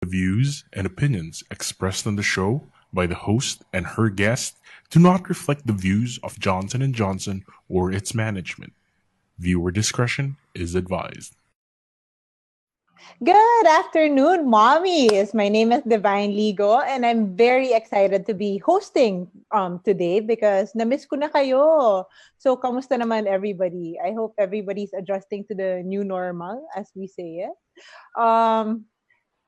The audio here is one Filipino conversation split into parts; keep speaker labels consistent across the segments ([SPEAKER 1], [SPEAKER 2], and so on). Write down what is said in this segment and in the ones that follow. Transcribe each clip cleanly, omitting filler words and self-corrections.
[SPEAKER 1] The views and opinions expressed on the show by the host and her guest do not reflect the views of Johnson & Johnson or its management. Viewer discretion is advised.
[SPEAKER 2] Good afternoon, mommies. My name is Divine Ligo and I'm very excited to be hosting today because na-miss ko na kayo. So, kamusta naman everybody? I hope everybody's adjusting to the new normal, as we say it.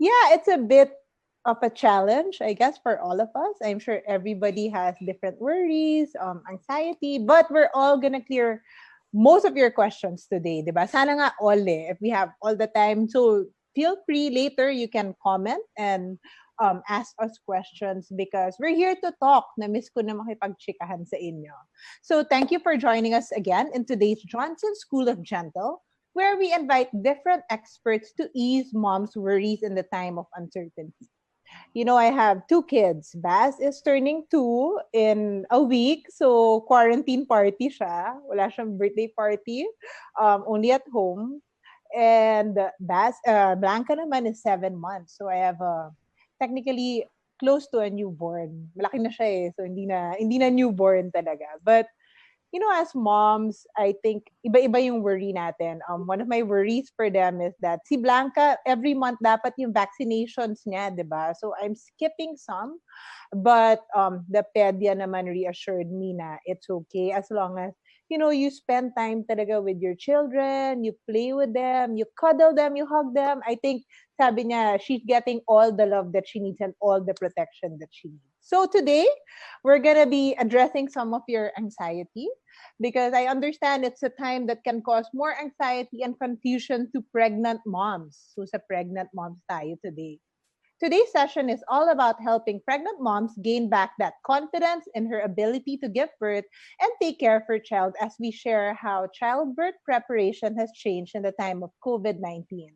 [SPEAKER 2] Yeah, it's a bit of a challenge, I guess, for all of us. I'm sure everybody has different worries, anxiety, but we're all gonna clear most of your questions today, diba? Sana nga all if we have all the time. So feel free later, you can comment and ask us questions because we're here to talk. Na-miss ko na makipagchikahan sa inyo. So thank you for joining us again in today's Johnson School of Gentle, where we invite different experts to ease moms' worries in the time of uncertainty. You know, I have two kids. Baz is turning 2 in a week. So, quarantine party siya. Wala siyang birthday party. Only at home. And Blanca naman is 7 months. So, I have technically close to a newborn. Malaki na siya eh. So, hindi na newborn talaga. But, you know, as moms, I think iba-iba yung worry natin. One of my worries for them is that si Blanca, every month dapat yung vaccinations niya, di ba? So I'm skipping some. But the pedia naman reassured me na it's okay as long as, you know, you spend time talaga with your children, you play with them, you cuddle them, you hug them. I think, sabi niya, she's getting all the love that she needs and all the protection that she needs. So today, we're gonna be addressing some of your anxiety because I understand it's a time that can cause more anxiety and confusion to pregnant moms. So sa pregnant moms tayo today. Today's session is all about helping pregnant moms gain back that confidence in her ability to give birth and take care of her child as we share how childbirth preparation has changed in the time of COVID-19.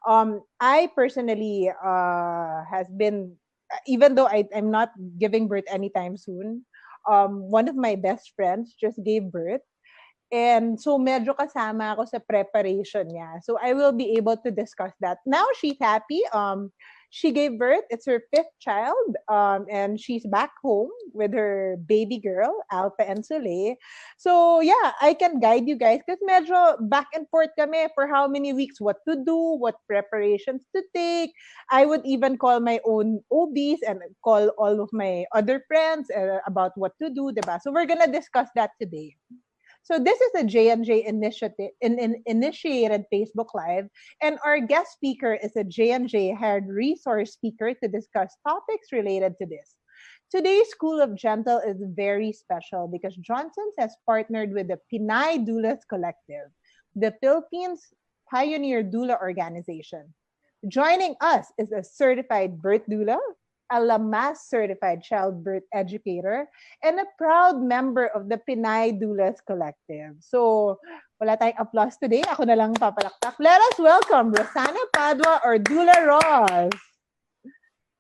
[SPEAKER 2] I personally has been, even though I'm not giving birth anytime soon, one of my best friends just gave birth. And so medyo kasama ako sa preparation niya. So I will be able to discuss that. Now she's happy. She gave birth. It's her 5th child. And she's back home with her baby girl, Alpha and Soleil. So yeah, I can guide you guys because medyo back and forth kami for how many weeks, what to do, what preparations to take. I would even call my own OBs and call all of my other friends about what to do, diba? So we're gonna discuss that today. So this is a J&J initiated Facebook Live, and our guest speaker is a J&J hired resource speaker to discuss topics related to this. Today's School of Gentle is very special because Johnson's has partnered with the Pinay Doulas Collective, the Philippines pioneer doula organization. Joining us is a certified birth doula, a LAMAS certified childbirth educator, and a proud member of the Pinay Doulas Collective. So, wala tayong applause today. Ako na lang papalaktak. Let us welcome Rosanna Padua or Doula Ross.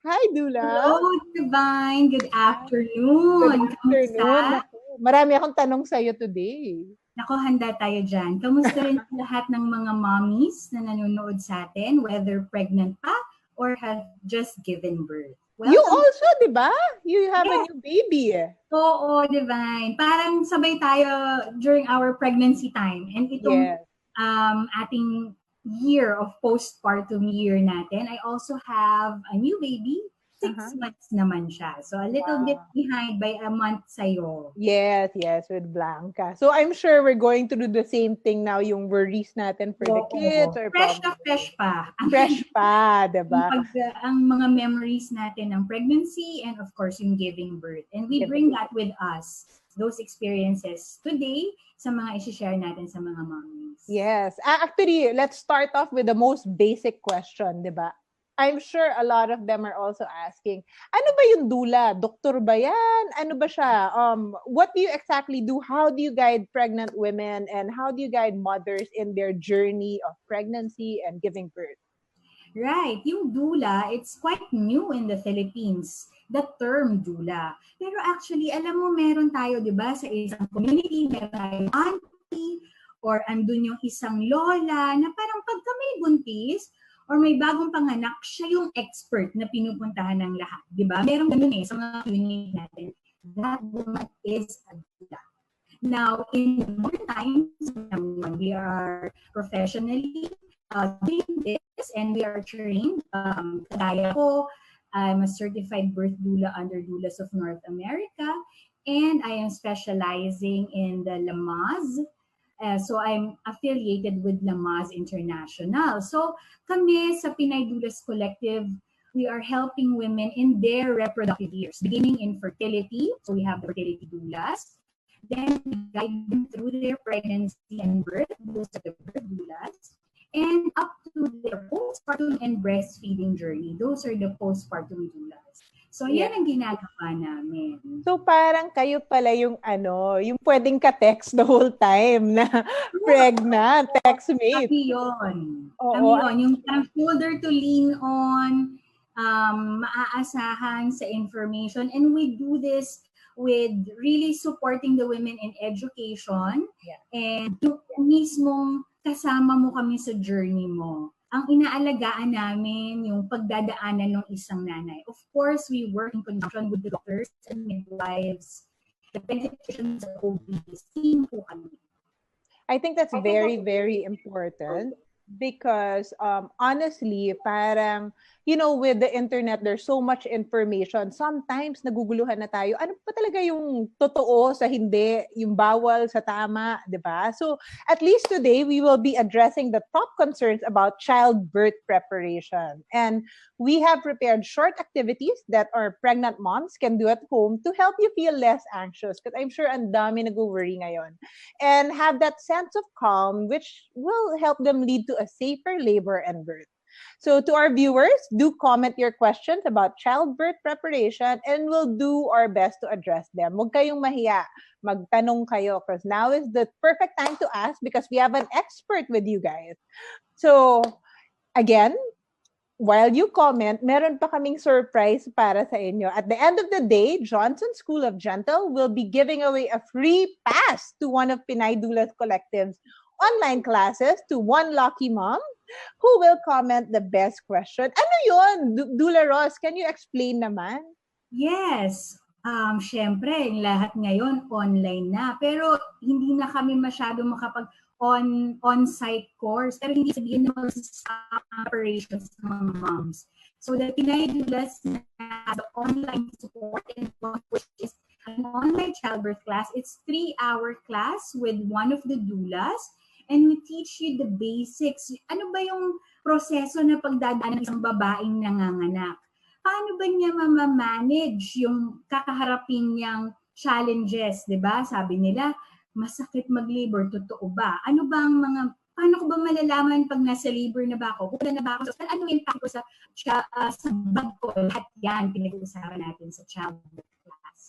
[SPEAKER 2] Hi, Doula.
[SPEAKER 3] Hello, Divine. Good afternoon.
[SPEAKER 2] Good afternoon. Marami akong tanong sa'yo today.
[SPEAKER 3] Nako, handa tayo dyan. Kamusta rin lahat ng mga mommies na nanonood sa atin, whether pregnant pa or have just given birth?
[SPEAKER 2] Welcome. You also, di ba? You have a new baby.
[SPEAKER 3] Oo, Divine. Parang sabay tayo during our pregnancy time. And itong ating year of postpartum year natin, I also have a new baby. 6 months naman siya. So a little bit behind by a month sa'yo.
[SPEAKER 2] Yes, with Blanca. So I'm sure we're going to do the same thing now, yung worries natin for the kids. Or
[SPEAKER 3] fresh pa.
[SPEAKER 2] Fresh pa, diba?
[SPEAKER 3] Ang mga memories natin ng pregnancy and of course yung giving birth. And we bring that with us, those experiences today sa mga isi-share natin sa mga mommies.
[SPEAKER 2] Yes. Actually, let's start off with the most basic question, diba? I'm sure a lot of them are also asking, ano ba yung doula? Doktor ba yan? Ano ba siya? What do you exactly do? How do you guide pregnant women? And how do you guide mothers in their journey of pregnancy and giving birth?
[SPEAKER 3] Right. Yung doula, it's quite new in the Philippines. The term doula. Pero actually, alam mo, meron tayo, di ba, sa isang community, meron tayong auntie, or andun yung isang lola, na parang pagka may buntis, or may bagong panganak, siya yung expert na pinupuntahan ng lahat. Diba? Merong ganun sa mga unit natin. That woman is a doula. Now, in modern times, we are professionally doing this and we are trained. Kagaya ko, I'm a certified birth doula under Doulas of North America, and I am specializing in the Lamaze. So I'm affiliated with Lamaze International. So kami sa Pinay Doulas Collective, we are helping women in their reproductive years, beginning in fertility. So we have the fertility doulas. Then we guide them through their pregnancy and birth, those are the birth doulas. And up to their postpartum and breastfeeding journey. Those are the postpartum doulas. So, yan ang ginagawa namin.
[SPEAKER 2] So, parang kayo pala yung yung pwedeng ka-text the whole time na pregnant, textmate.
[SPEAKER 3] Kami yun. Kami yun. Yung parang shoulder to lean on, maaasahan sa information. And we do this with really supporting the women in education. And yung mismong kasama mo kami sa journey mo. Ang inaalagaan namin yung pagdadaanan ng isang nanay. Of course, we work in conjunction with the doctors and midwives, the pediatricians at OBs. Team po kami.
[SPEAKER 2] I think that's very, very important because honestly, parang, with the internet, there's so much information. Sometimes, naguguluhan na tayo. Ano pa talaga yung totoo sa hindi, yung bawal sa tama, di ba? So, at least today, we will be addressing the top concerns about childbirth preparation. And we have prepared short activities that our pregnant moms can do at home to help you feel less anxious. Because I'm sure ang dami nag-worry ngayon. And have that sense of calm, which will help them lead to a safer labor and birth. So to our viewers, do comment your questions about childbirth preparation and we'll do our best to address them. Huwag kayong mahiya. Magtanong kayo because now is the perfect time to ask because we have an expert with you guys. So again, while you comment, meron pa kaming surprise para sa inyo. At the end of the day, Johnson School of Gentle will be giving away a free pass to one of Pinay Doulas Collective's online classes to one lucky mom who will comment the best question. Ano yun? Doula Ross, can you explain naman?
[SPEAKER 3] Yes. Syempre, lahat ngayon online na. Pero hindi na kami masyado makapag on-site course. Pero hindi sabihin naman sa operations ng mga moms. So the Pinay Doulas has online support and which is an online childbirth class. It's 3-hour class with one of the doulas. And we teach you the basics. Ano ba yung proseso na pagdadaan ng isang babaeng nanganganak? Paano ba niya mamamanage yung kakaharapin niyang challenges, di ba? Sabi nila, masakit mag-labor, totoo ba? Ano ba ang paano ko ba malalaman pag nasa labor na ba ako? Pupunta na ba ako? Ano yung impact ko sa bag ko? Lahat yan, pinag-uusapan natin sa childbirth class.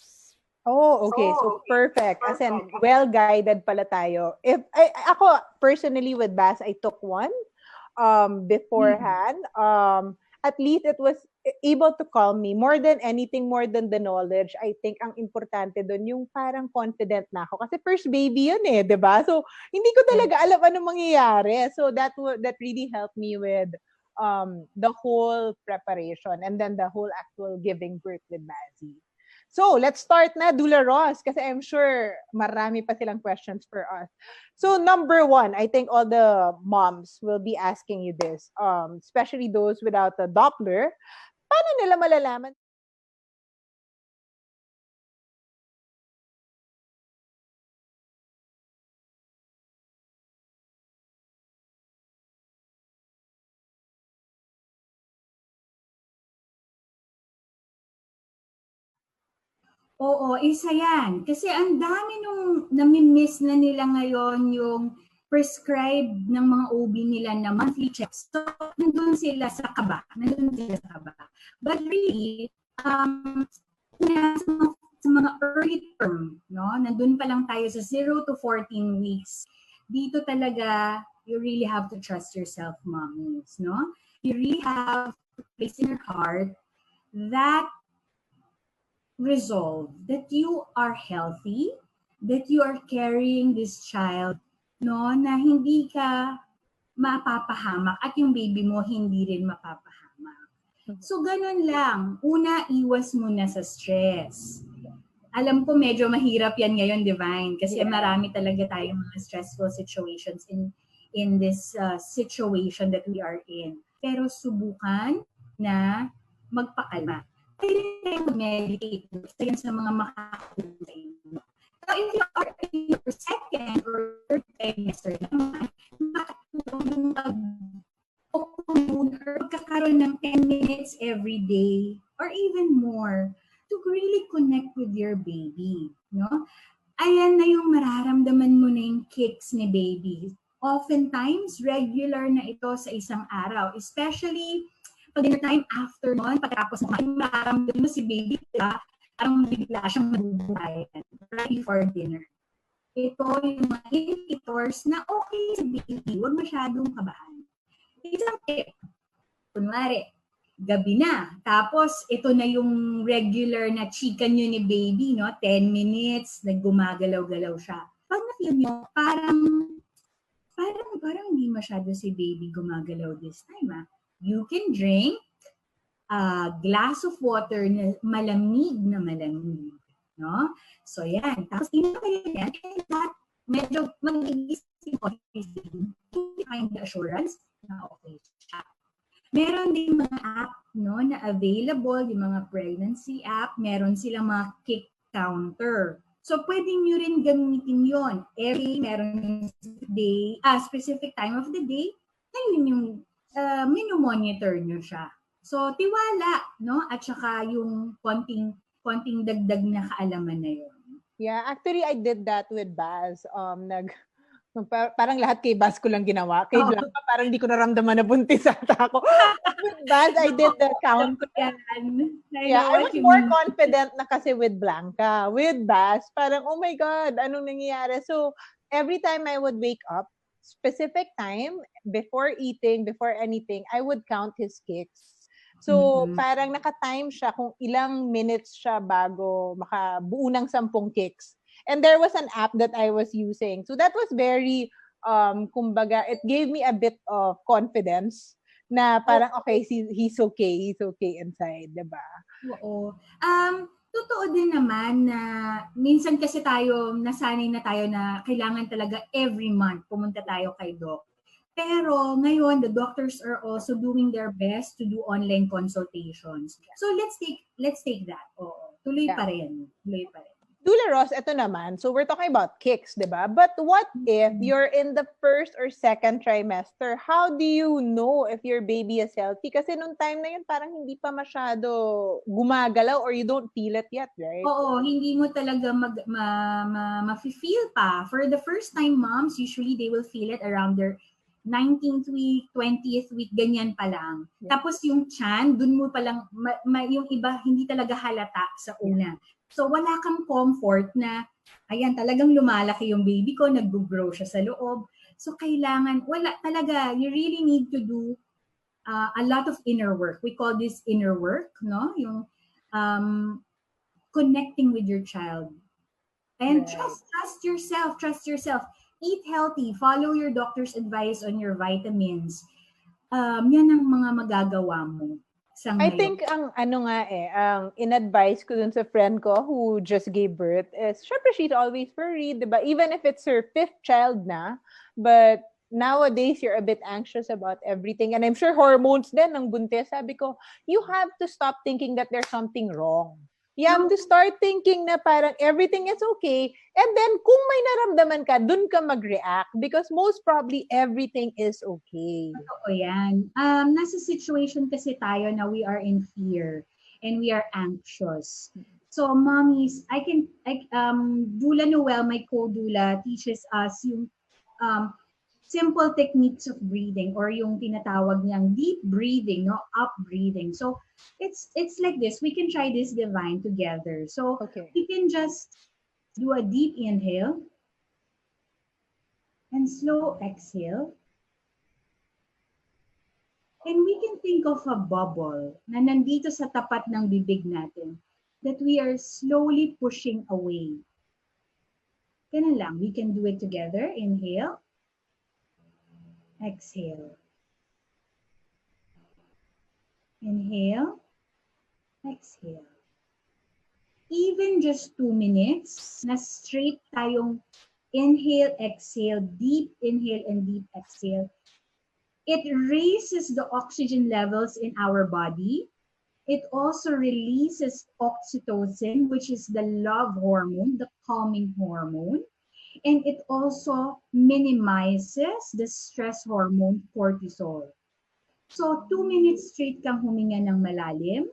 [SPEAKER 2] Oh, okay. So perfect. As in, well-guided pala tayo. Ako, personally with Bass, I took one beforehand. At least it was able to calm me. More than anything, more than the knowledge, I think ang importante doon, yung parang confident na ako. Kasi first baby yun eh, di ba? So, hindi ko talaga alam ano mangyayari. So, that really helped me with the whole preparation and then the whole actual giving birth with Bazzy. So, let's start na, Doula Ross, kasi I'm sure marami pa silang questions for us. So, number one, I think all the moms will be asking you this, especially those without a Doppler. Paano nila malalaman?
[SPEAKER 3] Oo, isa yan. Kasi ang dami nung nami-miss na nila ngayon yung prescribed ng mga OB nila na monthly checks. So, nandun sila sa kaba. But really, sa mga early term, no? Nandun pa lang tayo sa 0 to 14 weeks. Dito talaga, you really have to trust yourself, mommies, no? You really have to place in your heart that resolve that you are healthy, that you are carrying this child, no, na hindi ka mapapahamak at yung baby mo hindi rin mapapahamak. So, ganun lang. Una, iwas muna sa stress. Alam ko medyo mahirap yan ngayon, Divine, kasi marami talaga tayong mga stressful situations in this situation that we are in. Pero subukan na magpakalma. Pwede tayong mag-meditate. Isa yan sa mga makakatulong sa inyo. So, if you are in your second or third trimester naman, makakatulong magkakaroon ng 10 minutes every day or even more to really connect with your baby, no? Ayan na yung mararamdaman mo na yung kicks ni baby. Oftentimes, regular na ito sa isang araw, especially pag dinner time after nun, pagkatapos mo mararamdaman mo si baby, parang bigla siyang mabubuhayan right before dinner. Ito yung mga indicators na okay si baby, huwag masyadong kabahan. Isang tip, kunwari, gabi na. Tapos, ito na yung regular na chika nyo ni baby, no? 10 minutes, naggumagalaw-galaw siya. Pag na-feel nyo, parang hindi masyado si baby gumagalaw this time, You can drink a glass of water na malamig, no? So, yan. Tapos, kayo yan, medyo mag-iisip ko, find the assurance na okay siya. Meron din mga app, no, na available, yung mga pregnancy app, meron silang mga kick counter. So, pwede nyo rin gamitin yon. Every meron specific time of the day, na yun yung minu-monitor nyo siya. So, tiwala, no? At saka yung konting dagdag na kaalaman na yun.
[SPEAKER 2] Yeah, actually, I did that with Baz. Parang lahat kay Baz ko lang ginawa. Kay Blanca, parang hindi ko naramdaman na buntis ata ako. With Baz, I did the count. Yeah, I was more confident na kasi with Blanca. With Baz, parang, oh my God, anong nangyayari? So, every time I would wake up, specific time, before eating, before anything, I would count his kicks. So, parang naka-time siya kung ilang minutes siya bago makabuo ng 10 kicks. And there was an app that I was using. So that was very, kumbaga, it gave me a bit of confidence na parang, okay, he's okay inside, diba?
[SPEAKER 3] Oo. Totoo din naman na minsan kasi nasanay na tayo na kailangan talaga every month pumunta tayo kay doc. Pero ngayon, the doctors are also doing their best to do online consultations. So let's take that. Oo. Tuloy pa rin.
[SPEAKER 2] Doula Ross, ito naman. So we're talking about kicks, diba? But what if you're in the first or second trimester? How do you know if your baby is healthy? Kasi nung time na yun, parang hindi pa masyado gumagalaw or you don't feel it yet, right?
[SPEAKER 3] Oo, hindi mo talaga ma-feel pa. For the first time moms, usually they will feel it around their 19th week, 20th week, ganyan pa lang. Yeah. Tapos yung tiyan, dun mo pa lang, yung iba hindi talaga halata sa una. So, wala kang comfort na, ayan, talagang lumalaki yung baby ko, nag-grow siya sa loob. So, kailangan, wala talaga, you really need to do a lot of inner work. We call this inner work, no? Yung connecting with your child. And trust yourself. Eat healthy. Follow your doctor's advice on your vitamins. Yan ang mga magagawa mo.
[SPEAKER 2] I think ang in-advise ko dun sa friend ko who just gave birth is, syempre she's always worried, diba? Even if it's her 5th child na, but nowadays you're a bit anxious about everything. And I'm sure hormones din ng buntis. Sabi ko, you have to stop thinking that there's something wrong. You have to start thinking na parang everything is okay. And then, kung may naramdaman ka, dun ka mag-react. Because most probably, everything is okay.
[SPEAKER 3] Totoo yan. Nasa situation kasi tayo na we are in fear and we are anxious. So, mommies, Doula Noel, my co-doula, teaches us yung simple techniques of breathing or yung tinatawag niyang deep breathing, no? Up breathing. So, it's like this. We can try this, Divine, together. So, we can just do a deep inhale and slow exhale. And we can think of a bubble na nandito sa tapat ng bibig natin that we are slowly pushing away. Ganun lang. We can do it together. Inhale. exhale. Inhale, exhale. Even just 2 minutes, na straight tayong inhale, exhale, deep inhale and deep exhale. It raises the oxygen levels in our body. It also releases oxytocin, which is the love hormone, the calming hormone. And it also minimizes the stress hormone, cortisol. So 2 minutes straight kang huminga ng malalim.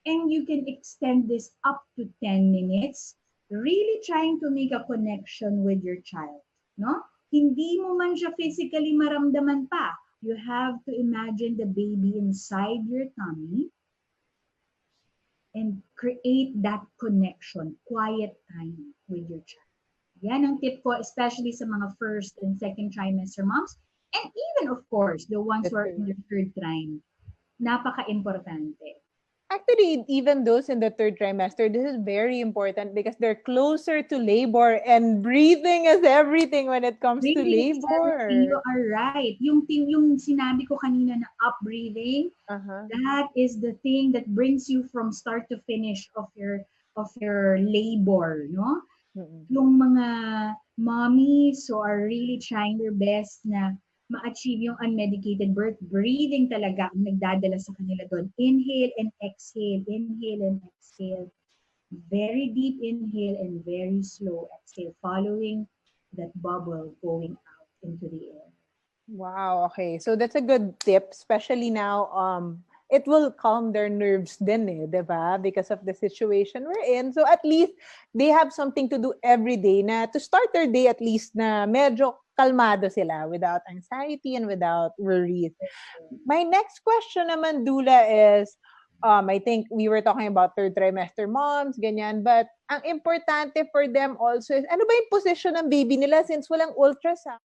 [SPEAKER 3] And you can extend this up to 10 minutes, really trying to make a connection with your child. No? Hindi mo man siya physically maramdaman pa. You have to imagine the baby inside your tummy and create that connection, quiet time with your child. Yan ang tip ko, especially sa mga first and second trimester moms, and even, of course, the ones who are in their third trim. Napaka-importante.
[SPEAKER 2] Actually, even those in the third trimester, this is very important because they're closer to labor, and breathing is everything when it comes to labor.
[SPEAKER 3] You are right. Yung sinabi ko kanina na up breathing, that is the thing that brings you from start to finish of your labor, no? Yung mga mommies who are really trying their best na ma-achieve yung unmedicated birth, breathing talaga ang nagdadala sa kanila doon. Inhale and exhale, inhale and exhale. Very deep inhale and very slow exhale, following that bubble going out into the air.
[SPEAKER 2] Wow, okay. So that's a good tip, especially now, it will calm their nerves din diba? Because of the situation we're in. So at least they have something to do every day na to start their day at least na medyo kalmado sila without anxiety and without worries. My next question naman, Doula, is I think we were talking about third trimester moms, ganyan, but ang importante for them also is, ano ba yung position ng baby nila since walang ultrasound?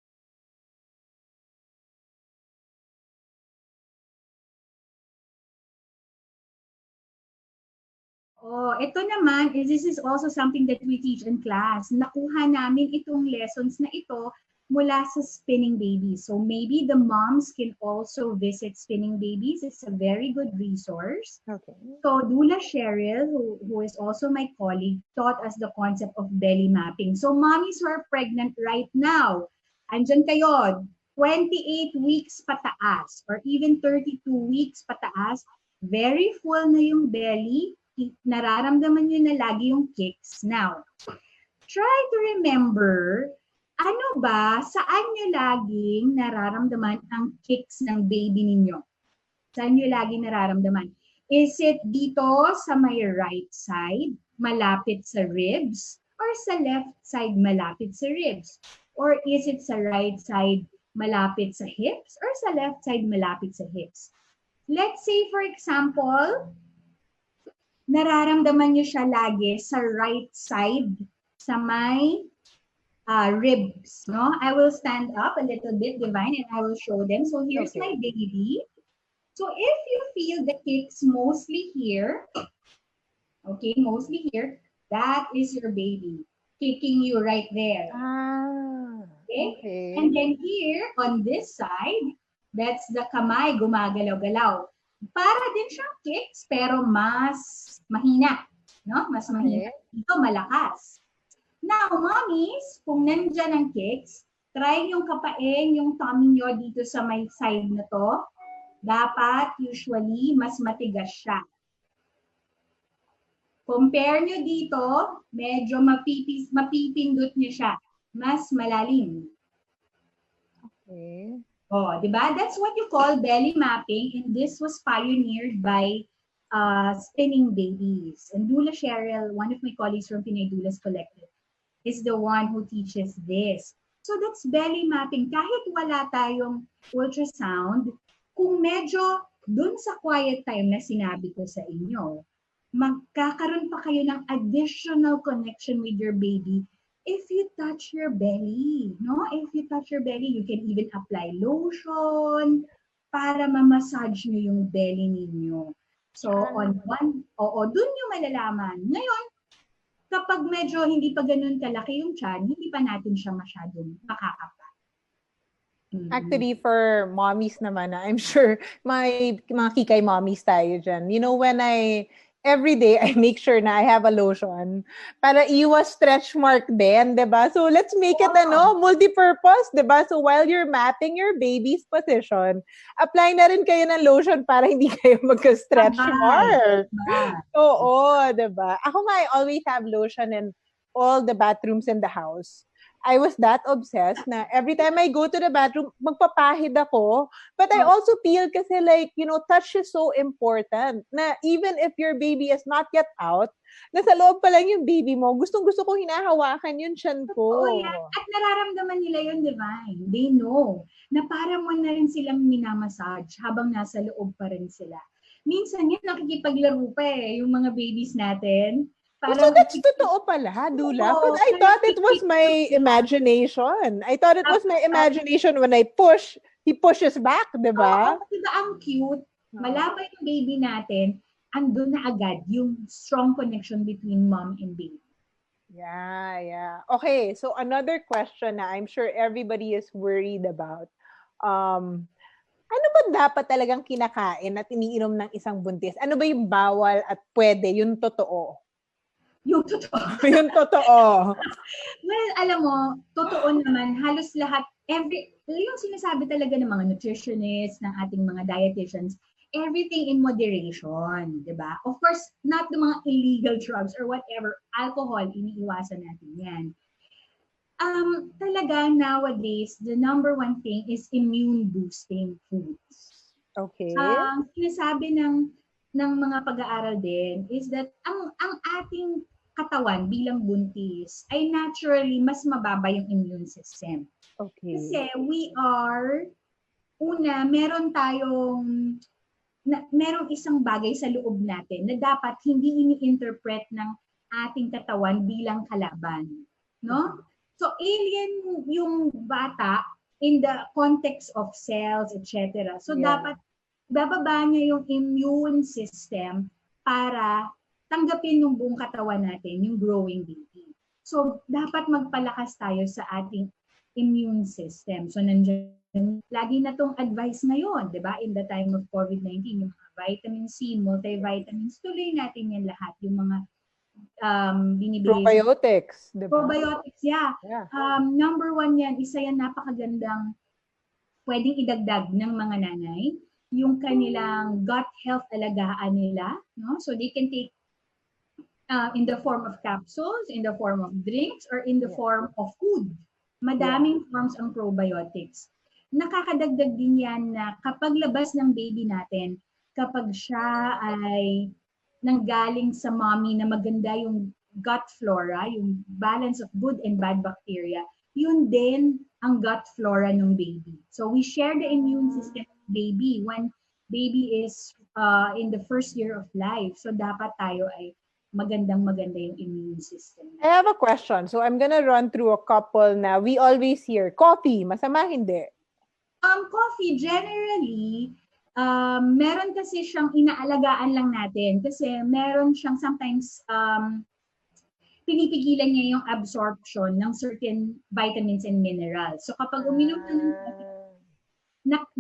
[SPEAKER 3] Oh, ito naman, this is also something that we teach in class. Nakuha namin itong lessons na ito mula sa Spinning Babies. So maybe the moms can also visit Spinning Babies. It's a very good resource.
[SPEAKER 2] Okay.
[SPEAKER 3] So Doula Cheryl, who is also my colleague, taught us the concept of belly mapping. So mommies who are pregnant right now, andyan kayo, 28 weeks pataas or even 32 weeks pataas, very full na yung belly, nararamdaman nyo na lagi yung kicks. Now, try to remember, ano ba, saan nyo laging nararamdaman ang kicks ng baby ninyo? Saan nyo laging nararamdaman? Is it dito sa may right side, malapit sa ribs? Or sa left side, malapit sa ribs? Or is it sa right side, malapit sa hips? Or sa left side, malapit sa hips? Let's say, for example, nararamdaman nyo siya lagi sa right side, sa may ribs, no? I will stand up a little bit, Divine, and I will show them. So here's my baby. So if you feel the kicks mostly here, okay, mostly here, that is your baby kicking you right there. Okay? And then here, on this side, that's the kamay gumagalaw-galaw. Para din siyang kicks, pero mas mahina. No? Mas mahina. Ito, malakas. Now, mommies, kung nandyan ang kicks, try yung kapain yung tummy nyo dito sa may side na to. Dapat, usually, mas matigas siya. Compare nyo dito, medyo mapipindot nyo siya. Mas malalim.
[SPEAKER 2] Okay.
[SPEAKER 3] Oh, diba? That's what you call belly mapping, and this was pioneered by Spinning Babies. And Doula Cheryl, one of my colleagues from Pinay Doulas Collective, is the one who teaches this. So that's belly mapping. Kahit wala tayong ultrasound, kung medyo dun sa quiet time na sinabi ko sa inyo, magkakaroon pa kayo ng additional connection with your baby if you touch your belly, no? If you touch your belly, you can even apply lotion para ma-massage nyo yung belly ninyo. So, on one, dun nyo malalaman. Ngayon, kapag medyo hindi pa ganun kalaki yung tiyan, hindi pa natin siya masyadong makakapa.
[SPEAKER 2] Actually, for mommies naman, I'm sure may mga kikay mommies tayo dyan. You know, every day, I make sure na I have a lotion para iwas stretch mark din, diba? So, let's make it, multi-purpose, diba? So, while you're mapping your baby's position, apply na rin kayo ng lotion para hindi kayo magka-stretch mark. Oo, diba? Ako nga, I always have lotion in all the bathrooms in the house. I was that obsessed na every time I go to the bathroom, magpapahid ako. But I also feel kasi like, touch is so important na even if your baby is not yet out, nasa loob pa lang yung baby mo, gustong-gusto ko hinahawakan yung tiyan ko.
[SPEAKER 3] Oo, yan. At nararamdaman nila yun, Divine. They know na parang mo na rin silang minamassage habang nasa loob pa rin sila. Minsan yan, nakikipaglaro pa yung mga babies natin.
[SPEAKER 2] So that's totoo pala, Doula. But I thought it was my imagination. I thought it was my imagination when I push, he pushes back, diba?
[SPEAKER 3] Diba ang cute? Malapit yung baby natin, andun na agad yung strong connection between mom and baby.
[SPEAKER 2] Yeah. Okay, so another question na I'm sure everybody is worried about. Ano ba dapat talagang kinakain at iniinom ng isang buntis? Ano ba yung bawal at pwede, yung totoo?
[SPEAKER 3] Yung totoo.
[SPEAKER 2] Yung totoo.
[SPEAKER 3] Well, alam mo, totoo naman, halos lahat, yung sinasabi talaga ng mga nutritionists, ng ating mga dietitians, everything in moderation, di ba? Of course, not the mga illegal drugs or whatever, alcohol, iniiwasan natin yan. Talaga, nowadays, the number one thing is immune-boosting foods.
[SPEAKER 2] Okay.
[SPEAKER 3] Ang sinasabi ng mga pag-aaral din is that ang ating katawan bilang buntis ay naturally mas mababa yung immune system.
[SPEAKER 2] Okay.
[SPEAKER 3] Kasi merong isang bagay sa loob natin na dapat hindi ini-interpret ng ating katawan bilang kalaban. No? So alien yung bata in the context of cells, etc. So dapat bababa niya yung immune system para tanggapin yung buong katawan natin, yung growing baby. So, dapat magpalakas tayo sa ating immune system. So, nandiyan, lagi na tong advice ngayon, di ba? In the time of COVID-19, yung mga vitamin C, multivitamins, tuloy natin yan lahat. Yung mga binibigay.
[SPEAKER 2] Probiotics, di ba?
[SPEAKER 3] Probiotics, yeah. Number one yan, isa yan napakagandang pwedeng idagdag ng mga nanay, yung kanilang gut health alagaan nila, no? So they can take in the form of capsules, in the form of drinks, or in the form of food. Madaming forms ang probiotics. Nakakadagdag din yan na kapag labas ng baby natin, kapag siya ay nanggaling sa mommy na maganda yung gut flora, yung balance of good and bad bacteria, yun din ang gut flora ng baby. So we share the immune system of baby when baby is in the first year of life. So dapat tayo ay maganda yung immune system.
[SPEAKER 2] I have a question. So I'm gonna run through a couple na we always hear. Coffee, masama hindi?
[SPEAKER 3] Coffee, generally, meron kasi siyang inaalagaan lang natin. Kasi meron siyang sometimes pinipigilan niya yung absorption ng certain vitamins and minerals. So kapag uminom ka ng coffee,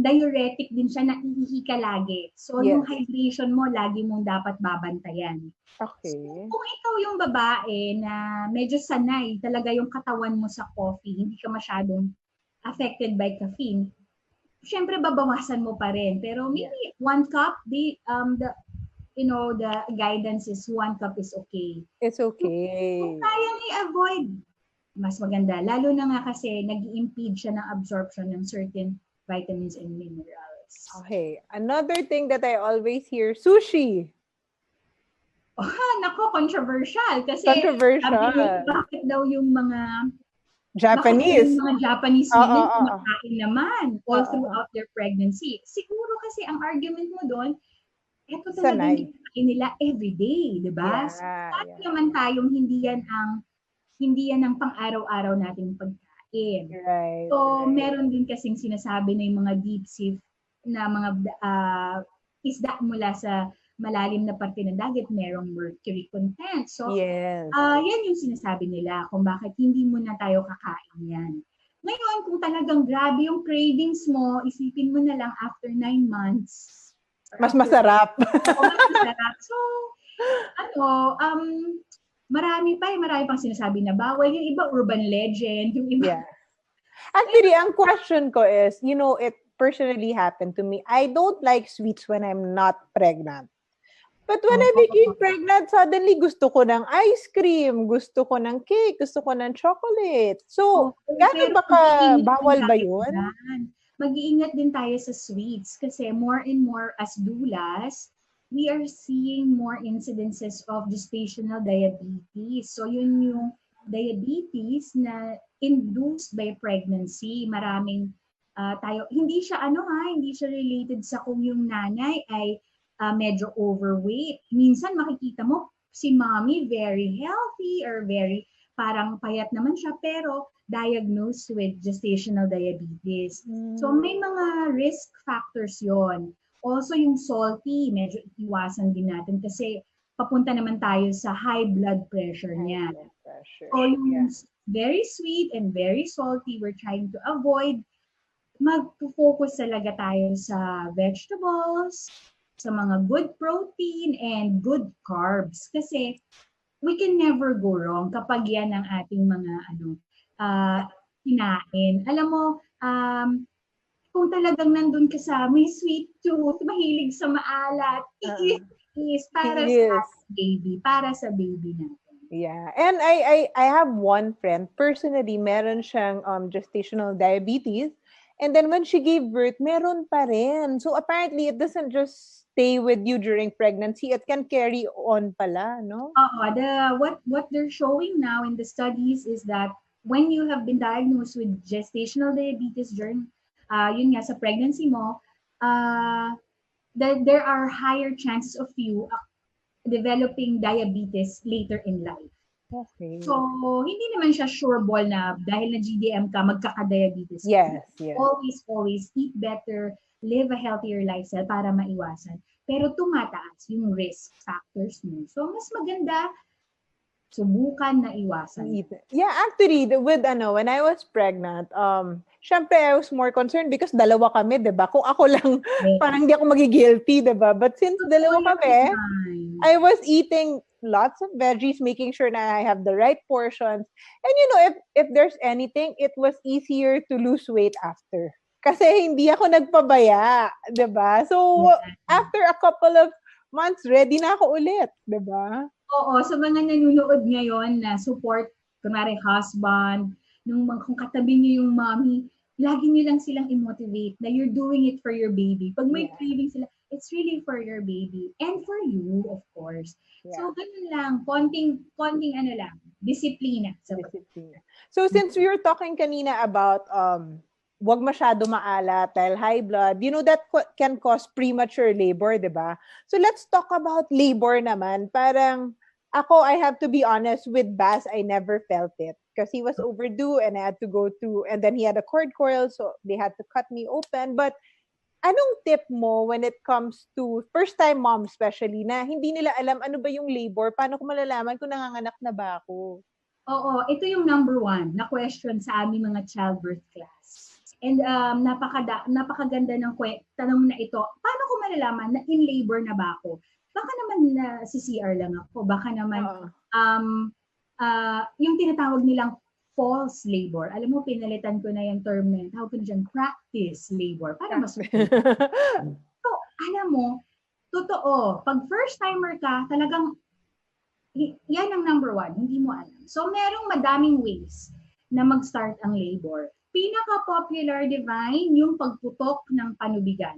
[SPEAKER 3] diuretic din siya, naiihi ka lagi. So yung hydration mo, lagi mong dapat babantayan.
[SPEAKER 2] Okay.
[SPEAKER 3] So, kung ikaw yung babae na medyo sanay talaga yung katawan mo sa coffee, hindi ka masyadong affected by caffeine, syempre babawasan mo pa rin. Pero maybe 1 cup, the guidance is 1 cup is okay.
[SPEAKER 2] It's okay.
[SPEAKER 3] Kung kayang i-avoid, mas maganda. Lalo na nga kasi nag-i-impede siya ng absorption ng certain vitamins and minerals.
[SPEAKER 2] Okay. Another thing that I always hear, sushi.
[SPEAKER 3] Nako, controversial. Kasi bakit daw yung mga
[SPEAKER 2] Japanese
[SPEAKER 3] women kumakain naman all throughout their pregnancy. Siguro kasi ang argument mo doon, eto talaga yung kinain nila everyday, di ba? Naman tayong hindi yan ang pang-araw-araw nating pagkain.
[SPEAKER 2] Right.
[SPEAKER 3] So, meron din kasing sinasabi na yung mga deep sea na mga isda mula sa malalim na parte ng dagat, merong mercury content. So, yan yung sinasabi nila kung bakit hindi muna tayo kakain yan. Ngayon, kung talagang grabe yung cravings mo, isipin mo na lang after 9 months.
[SPEAKER 2] Mas masarap.
[SPEAKER 3] Mas masarap. So, marami pang sinasabi na bawal. Yung iba, urban legend. Yung iba.
[SPEAKER 2] Yeah. Actually, ang question ko is, it personally happened to me. I don't like sweets when I'm not pregnant. But when I became pregnant, suddenly gusto ko ng ice cream, gusto ko ng cake, gusto ko ng chocolate. So, gano'n bawal ba yun?
[SPEAKER 3] Mag-iingat din tayo sa sweets kasi more and more as doulas, we are seeing more incidences of gestational diabetes. So, yun yung diabetes na induced by pregnancy. Maraming tayo, hindi siya related sa kung yung nanay ay medyo overweight. Minsan makikita mo si mommy very healthy or very parang payat naman siya pero diagnosed with gestational diabetes. So may mga risk factors yon. Also yung salty, medyo iwasan din natin kasi papunta naman tayo sa high blood pressure niya. So yung very sweet and very salty, we're trying to avoid. Mag-focus talaga tayo sa vegetables, sa mga good protein and good carbs. Kasi we can never go wrong kapag yan ang ating mga kinain. Alam mo, kung talagang nandun ka sa may sweet tooth, mahilig sa maalat, is para sa baby natin.
[SPEAKER 2] Yeah. And I have one friend, personally, meron siyang gestational diabetes. And then when she gave birth, meron pa rin. So apparently, it doesn't just stay with you during pregnancy. It can carry on pala, no?
[SPEAKER 3] What they're showing now in the studies is that when you have been diagnosed with gestational diabetes during, yun nga, sa pregnancy mo, that there are higher chances of you developing diabetes later in life.
[SPEAKER 2] Okay.
[SPEAKER 3] So, hindi naman siya sure ball na dahil na GDM ka, magkaka-diabetes.
[SPEAKER 2] Yes.
[SPEAKER 3] Always eat better, live a healthier lifestyle para maiwasan. Pero tumataas yung risk factors mo. So, mas maganda subukan na iwasan.
[SPEAKER 2] Yeah, actually, when I was pregnant, syempre I was more concerned because dalawa kami, diba? Kung ako lang, parang hindi ako magigilty, diba? But since dalawa kami, I was eating lots of veggies, making sure na I have the right portions. And if there's anything, it was easier to lose weight after. Kasi hindi ako nagpabaya, diba? So, after a couple of months, ready na ako ulit, diba?
[SPEAKER 3] Oo, sa mga nanonood ngayon na support, kunwari husband, kung katabi niyo yung mommy, lagi niyo lang silang i-motivate na you're doing it for your baby. Pag may craving sila, it's really for your baby and for you, of course. Yeah. So, ganun lang, konting disiplina.
[SPEAKER 2] So, since we were talking kanina about wag masyado maalat dahil high blood, that can cause premature labor, diba? So, let's talk about labor naman. Parang, I have to be honest, with Bas, I never felt it. Because he was overdue and I had to go through, and then he had a cord coil, so they had to cut me open. But, anong tip mo when it comes to first-time mom especially, na hindi nila alam ano ba yung labor, paano ko malalaman kung nanganganak na ba ako?
[SPEAKER 3] Oo, ito yung number 1 na question sa aming mga childbirth class. And napakaganda ng tanong na ito. Paano ko malalaman na in labor na ba ako? Baka naman na si CR lang ako. Baka naman yung tinatawag nilang false labor. Alam mo, pinalitan ko na yung term na yun. Tawag ko na dyan, practice labor. Para mas So, alam mo, totoo, pag first timer ka, talagang yan ang number 1, hindi mo alam. So, merong madaming ways na mag-start ang labor. Pinaka-popular, Divine, yung pagputok ng panubigan.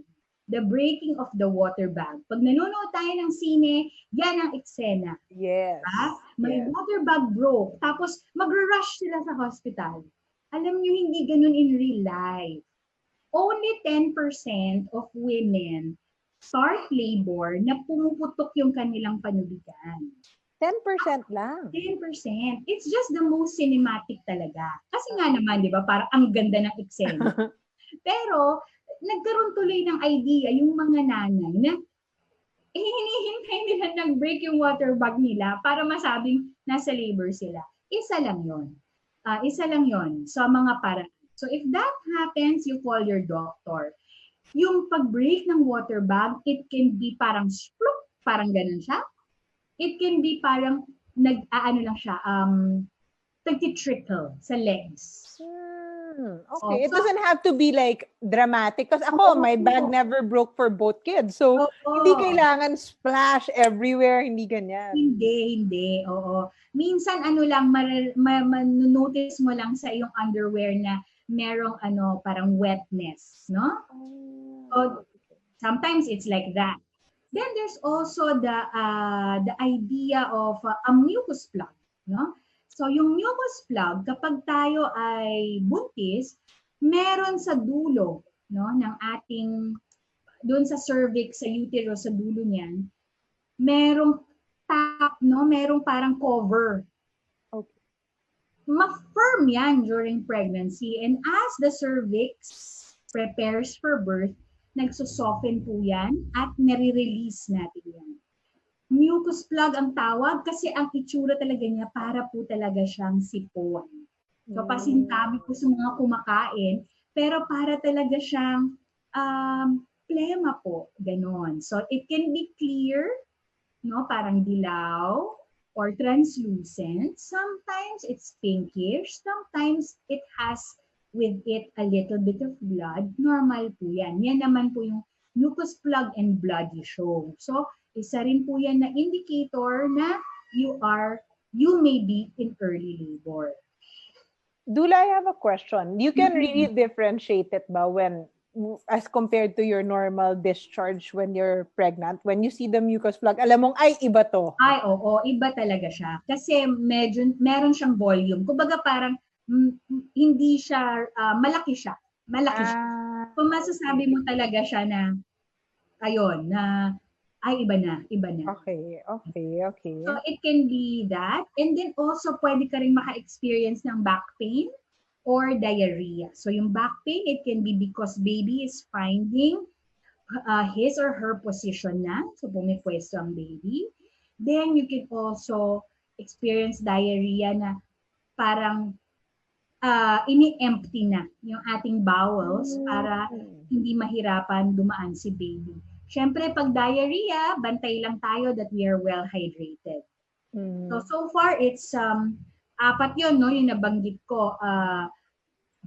[SPEAKER 3] The breaking of the water bag. Pag nanonood tayo ng sine, yan ang eksena.
[SPEAKER 2] Yes.
[SPEAKER 3] May water bag broke, tapos mag-rush sila sa hospital. Alam nyo, hindi ganun in real life. Only 10% of women start labor na pumuputok yung kanilang panubigan.
[SPEAKER 2] 10% lang.
[SPEAKER 3] 10%. It's just the most cinematic talaga. Kasi nga naman, di ba, parang ang ganda ng eksena. Pero, nagkaroon tuloy ng idea yung mga nanay na hinihintay nila nag-break yung water bag nila para masabing nasa labor sila. Isa lang yon sa mga paraan. So if that happens, you call your doctor. Yung pag-break ng water bag, it can be parang sploop, parang ganun siya. It can be parang nag-aano lang siya, nagti-trickle sa legs.
[SPEAKER 2] Okay, it doesn't have to be like dramatic. Kasi ako, my bag never broke for both kids. So, hindi kailangan splash everywhere, hindi ganyan.
[SPEAKER 3] Hindi. Oo. Minsan, ano lang, notice mo lang sa iyong underwear na merong parang wetness, no? So, sometimes it's like that. Then there's also the idea of a mucus plug, no? So yung mucus plug, kapag tayo ay buntis, meron sa dulo, no, ng ating doon sa cervix, sa uterus, sa dulo niyan, merong top, no, merong parang cover.
[SPEAKER 2] Okay.
[SPEAKER 3] Ma-firm yan during pregnancy, and as the cervix prepares for birth, nagsusoften po yan at nare-release natin yan. Mucus plug ang tawag kasi ang itsura talaga niya para po talaga siyang sipon. So pasintabi po sa mga kumakain, pero para talaga siyang plema po, ganon. So it can be clear, no, parang dilaw or translucent. Sometimes it's pinkish, sometimes it has with it a little bit of blood. Normal po yan. Yan naman po yung mucus plug and bloody show. So isa rin po yan na indicator na you may be in early labor.
[SPEAKER 2] Doula, I have a question. You can really differentiate it ba when, as compared to your normal discharge when you're pregnant, when you see the mucus plug, alam mong, ay, iba to.
[SPEAKER 3] Ay, oo, iba talaga siya. Kasi meron siyang volume. Kumbaga parang, hindi siya, malaki siya. Kung masasabi mo talaga siya na, ayun, na, ay, iba na.
[SPEAKER 2] Okay.
[SPEAKER 3] So, it can be that. And then also, pwede ka rin maka-experience ng back pain or diarrhea. So, yung back pain, it can be because baby is finding his or her position na. So, pumipwesto ang baby. Then, you can also experience diarrhea na parang ini-empty na yung ating bowels para hindi mahirapan dumaan si baby. Siyempre, pag diarrhea, bantay lang tayo that we are well hydrated. So far, it's apat yun, no, yung nabanggit ko.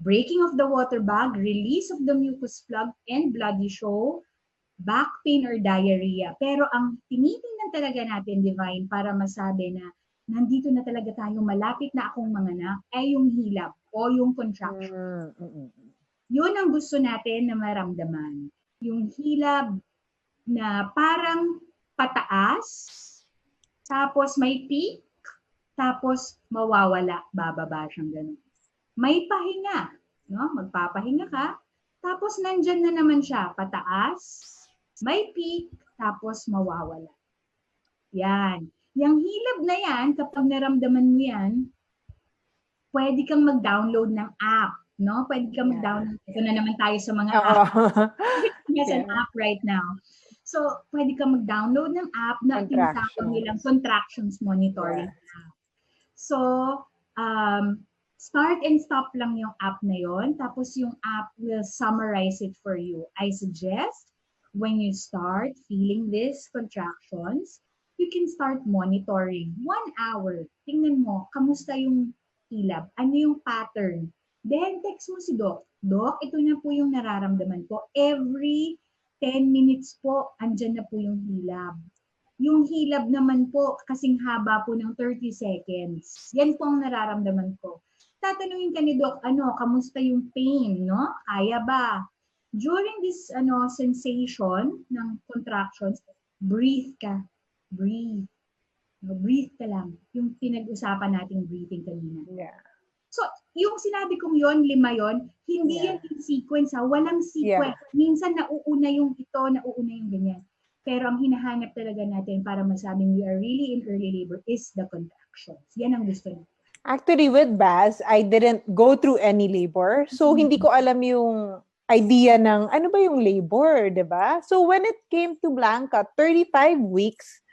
[SPEAKER 3] Breaking of the water bag, release of the mucus plug, and bloody show, back pain or diarrhea. Pero ang tinitingnan talaga natin, Divine, para masabi na nandito na talaga tayo, malapit na akong manganak, ay yung hilab o yung contraction. Yun ang gusto natin na maramdaman. Yung hilab na parang pataas, tapos may peak, tapos mawawala, bababa siyang ganun. May pahinga, no? Magpapahinga ka, tapos nandyan na naman siya, pataas, may peak, tapos mawawala. Yan. Yung hilab na yan, kapag naramdaman mo yan, pwede kang mag-download ng app, no? Pwede kang mag-download. Ito na naman tayo sa mga app. There's an app right now. So, pwede kang mag-download ng app na tinatawag nilang contractions monitoring app. So, start and stop lang yung app na yon. Tapos yung app will summarize it for you. I suggest when you start feeling these contractions, you can start monitoring. 1 hour. Tingnan mo, kamusta yung hilab? Ano yung pattern? Then, text mo si Doc. Doc, ito na po yung nararamdaman ko. Every 10 minutes po, andyan na po yung hilab. Yung hilab naman po, kasing haba po ng 30 seconds. Yan po ang nararamdaman ko. Tatanungin ka ni Doc, kamusta yung pain, no? Kaya ba? During this sensation ng contractions, breathe ka. Breathe. Breathe ka lang. Yung pinag-usapan nating breathing kanina.
[SPEAKER 2] Yeah.
[SPEAKER 3] So, yung sinabi kong 5 yon, hindi yan in sequence, walang sequence. Minsan nauuna yung ito, nauuna yung ganyan. Pero ang hinahanap talaga natin para masabing we are really in early labor is the contractions. Yan ang gusto natin.
[SPEAKER 2] Actually, with Baz, I didn't go through any labor. So, hindi ko alam yung idea ng ano ba yung labor, di ba? So, when it came to Blanca, 35 weeks,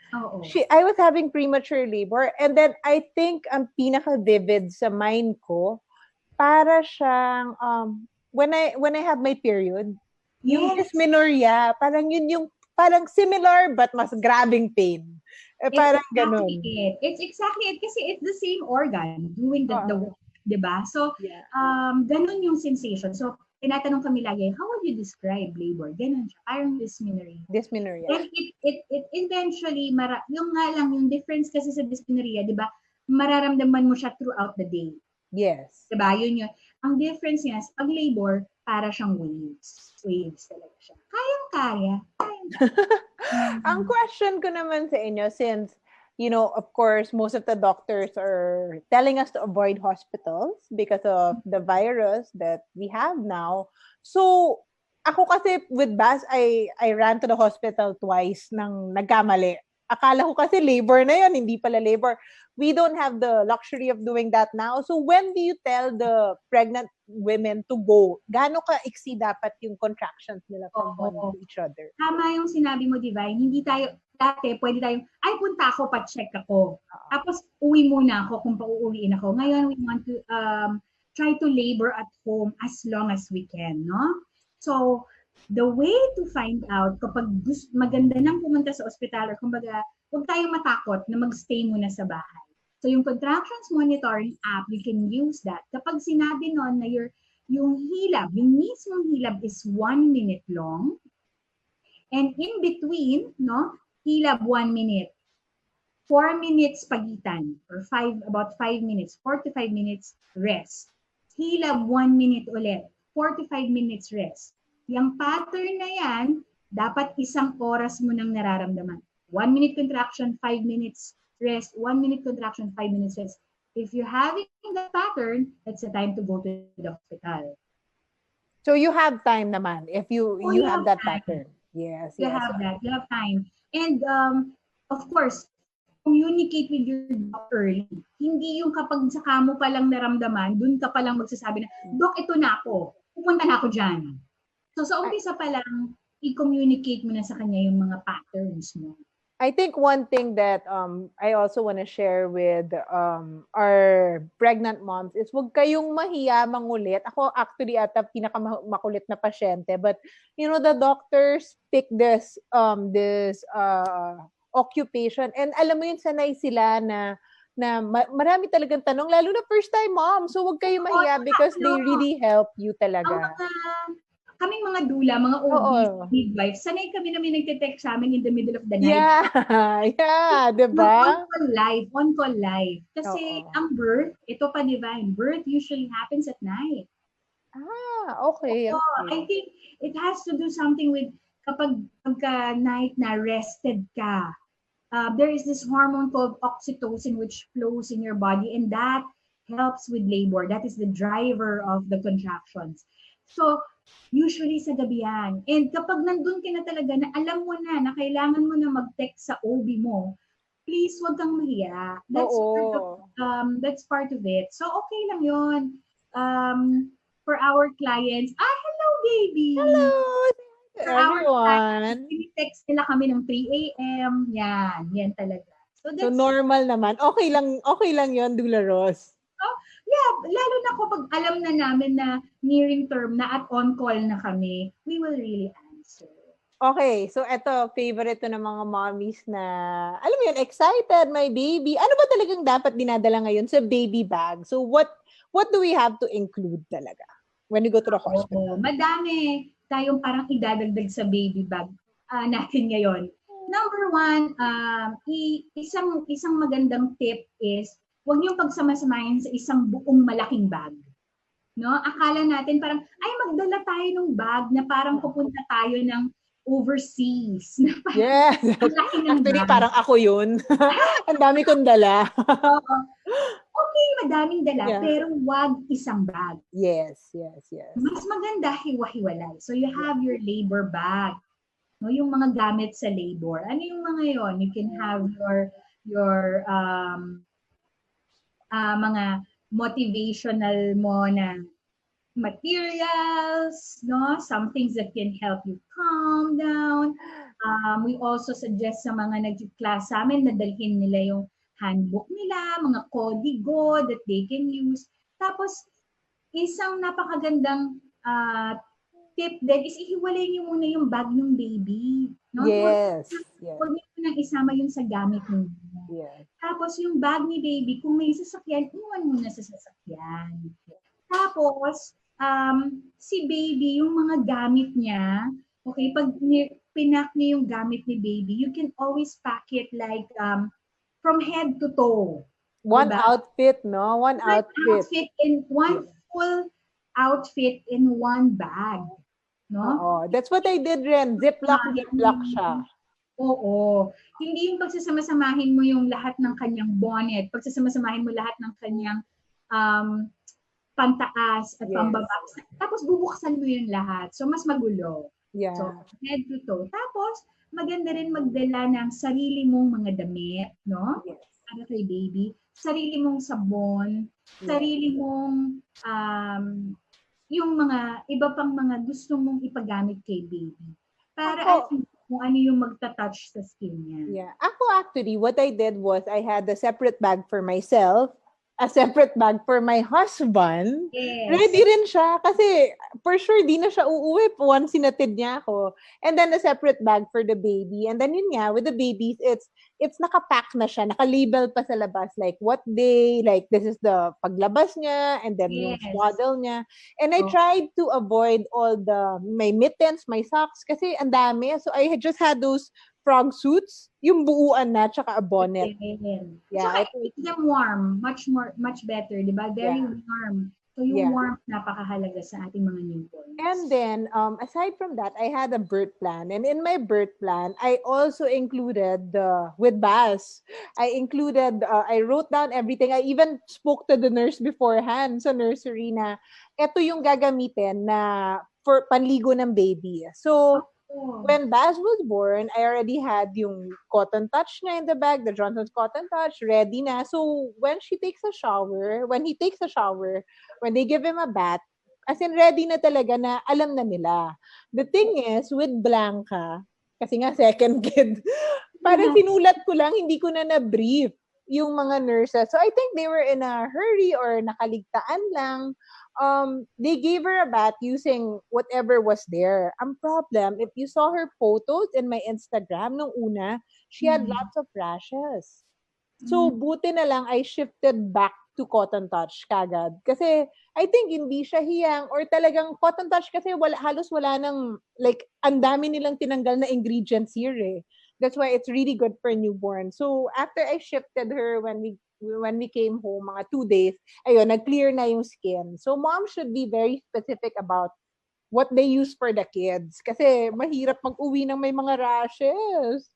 [SPEAKER 2] I was having premature labor, and then I think ang pinaka-vivid sa mind ko, para siyang, when I have my period, yung dysmenorrhea, parang yun yung, parang similar but mas grabing pain. Parang ganun.
[SPEAKER 3] It's exactly it. Kasi it's the same organ doing the work, diba? So, ganun yung sensation. So, tinatanong kami lagi, how would you describe labor? Ganun siya. Parang dysmenorrhea. And it eventually, yung nga lang, yung difference kasi sa dysmenorrhea, diba? Mararamdaman mo siya throughout the day.
[SPEAKER 2] Yes.
[SPEAKER 3] Diba? Yun yun. Ang difference niya, pag labor, para siyang waves. Waves talaga siya. Kayang-kaya.
[SPEAKER 2] Ang question ko naman sa inyo, since, of course, most of the doctors are telling us to avoid hospitals because of the virus that we have now. So, ako kasi with Bas, I ran to the hospital twice nang nagkamali. Akala ko kasi labor na yun, hindi pala labor. We don't have the luxury of doing that now. So when do you tell the pregnant women to go? Gaano ka-iksi dapat yung contractions nila from one to each other?
[SPEAKER 3] Tama yung sinabi mo, Divine. Hindi tayo, dati pwede tayong, ay punta ako, pa-check ako. Tapos uwi muna ako kung pauuwiin ako. Ngayon, we want to try to labor at home as long as we can, no? So, the way to find out kapag maganda nang pumunta sa ospital or kumbaga, huwag tayong matakot na mag-stay muna sa bahay. So yung contractions monitoring app, you can use that. Kapag sinabi nun na yung hilab, yung mismong hilab is 1 minute long, and in between, no, hilab 1 minute, 4 minutes pagitan, or about 5 minutes, 4 to 5 minutes rest. Hilab 1 minute ulit, 4 to 5 minutes rest. Yung pattern na yan, dapat 1 oras mo nang nararamdaman. 1 minute contraction, 5 minutes rest, 1 minute contraction, 5 minutes rest. If you're having that pattern, that's the time to go to the hospital.
[SPEAKER 2] So you have time naman if you have that time. Pattern. Yes.
[SPEAKER 3] You have that. You have time. And of course, communicate with your doctor early. Hindi yung kapag saka mo palang naramdaman, dun ka palang magsasabi na, Dok, ito na ako. Pupunta na ako dyan. So sa umpisa pa lang, i-communicate mo na sa kanya yung mga patterns mo.
[SPEAKER 2] I think one thing that I also want to share with our pregnant moms is huwag kayong mahiya mangulit. Ako actually ata pinakamakulit na pasyente, but the doctors pick this occupation, and alam mo yun, sanay sila na marami talagang tanong, lalo na first time mom. So huwag kayong mahiya because they really help you talaga.
[SPEAKER 3] Kaming mga doula, mga OBs, midwives, sanay kami na may nagte-text sa amin in the middle of the night.
[SPEAKER 2] Yeah, diba?
[SPEAKER 3] On call live. Kasi ang birth, ito pa Divine, birth usually happens at night.
[SPEAKER 2] Okay.
[SPEAKER 3] I think it has to do something with kapag night na rested ka. There is this hormone called oxytocin which flows in your body, and that helps with labor. That is the driver of the contractions. So, usually sa gabi yan. And kapag nandun ka na talaga, na alam mo na kailangan mo na mag-text sa OB mo, please wag kang mahiya. That's part of it. So, okay lang yun. For our clients, hello baby!
[SPEAKER 2] Hello!
[SPEAKER 3] For everyone! Text nila kami ng 3 a.m. Yan talaga.
[SPEAKER 2] So normal naman. Okay lang yun, Doula Ros.
[SPEAKER 3] Yeah, lalo na kapag alam na namin na nearing term na at on call na kami, we will really answer.
[SPEAKER 2] Okay, so eto, favorite to ng mga mommies na, alam mo yun, excited, my baby. Ano ba talagang dapat dinadala ngayon sa baby bag? So what do we have to include talaga when you go to the hospital?
[SPEAKER 3] Madami tayong parang idadagdag sa baby bag natin ngayon. Number 1, isang magandang tip is, huwag niyong pagsamasamahin sa isang buong malaking bag. No? Akala natin parang, magdala tayo ng bag na parang pupunta tayo ng overseas.
[SPEAKER 2] Yes. Actually, parang ako yun. Ang dami kong dala.
[SPEAKER 3] Okay, madaming dala, pero wag isang bag.
[SPEAKER 2] Yes.
[SPEAKER 3] Mas maganda, hiwa-hiwalay. So you have your labor bag. No, yung mga gamit sa labor. Ano yung mga yon? You can have your mga motivational mo na materials, no? Some things that can help you calm down. We also suggest sa mga nag-class sa amin na dalhin nila yung handbook nila, mga kodigo that they can use. Tapos, isang napakagandang tip din is ihiwalay niyo muna yung bag ng baby. No?
[SPEAKER 2] Yes.
[SPEAKER 3] Huwag niyo nang isama yun sa gamit niyo.
[SPEAKER 2] Yes.
[SPEAKER 3] Tapos yung bag ni baby, kung may sasakyan, iwan mo na sa sasakyan. Tapos, si baby, yung mga gamit niya, okay, pag pinak niya yung gamit ni baby, you can always pack it like from head to toe.
[SPEAKER 2] One
[SPEAKER 3] diba?
[SPEAKER 2] outfit, no? One outfit.
[SPEAKER 3] One full outfit in one bag. No?
[SPEAKER 2] Oo. That's what I did rin. Ziplock siya.
[SPEAKER 3] Oo. Hindi yung pagsasama-samahin mo yung lahat ng kanyang bonnet, pagsasama-samahin mo lahat ng kanyang pantaas at pambaba. Tapos bubuksan mo yung lahat. So, mas magulo.
[SPEAKER 2] Yeah.
[SPEAKER 3] So, head to toe. Tapos, maganda rin magdala ng sarili mong mga damit, no?
[SPEAKER 2] Yes.
[SPEAKER 3] Para kay baby. Sarili mong sabon, sarili mong yung mga iba pang mga gusto mong ipagamit kay baby. Para kung ano yung magta-touch sa skin niya.
[SPEAKER 2] Yeah. Ako actually, what I did was I had a separate bag for myself, a separate bag for my husband.
[SPEAKER 3] Yes.
[SPEAKER 2] Ready rin siya kasi for sure di na siya uuwi once sinatid niya ako. And then a separate bag for the baby. And then yun nga, with the babies, it's nakapack na siya, naka-label pa sa labas like what day, like this is the paglabas niya, and then yung swaddle niya. And I tried to avoid all my mittens, my socks, kasi ang dami. So I just had those frog suits, yung buuan na, tsaka a bonnet.
[SPEAKER 3] Yeah, so it makes them warm, much better, di ba? Very warm. So yung warmth napakahalaga sa ating mga newborns.
[SPEAKER 2] And then, aside from that, I had a birth plan. And in my birth plan, I also included, with Baz, I wrote down everything. I even spoke to the nurse beforehand sa nursery na, eto yung gagamitin na for panligo ng baby. So, when Baz was born, I already had yung cotton touch na in the bag, the Johnson's cotton touch, ready na. So, when he takes a shower, when they give him a bath, as in ready na talaga na alam na nila. The thing is, with Blanca, kasi nga second kid, parang sinulat ko lang, hindi ko na na-brief yung mga nurses. So, I think they were in a hurry or nakaligtaan lang. They gave her a bath using whatever was there. Ang problem, if you saw her photos in my Instagram nung una, she had lots of rashes. So, buti na lang I shifted back to cotton touch kagad. Kasi, I think hindi siya hiyang or talagang cotton touch kasi halos wala nang, like, ang dami nilang tinanggal na ingredients here eh. That's why it's really good for newborn. So, after I shifted her when we came home, mga 2 days, ayun, nag-clear na yung skin. So, mom should be very specific about what they use for the kids. Kasi mahirap mag-uwi ng may mga rashes.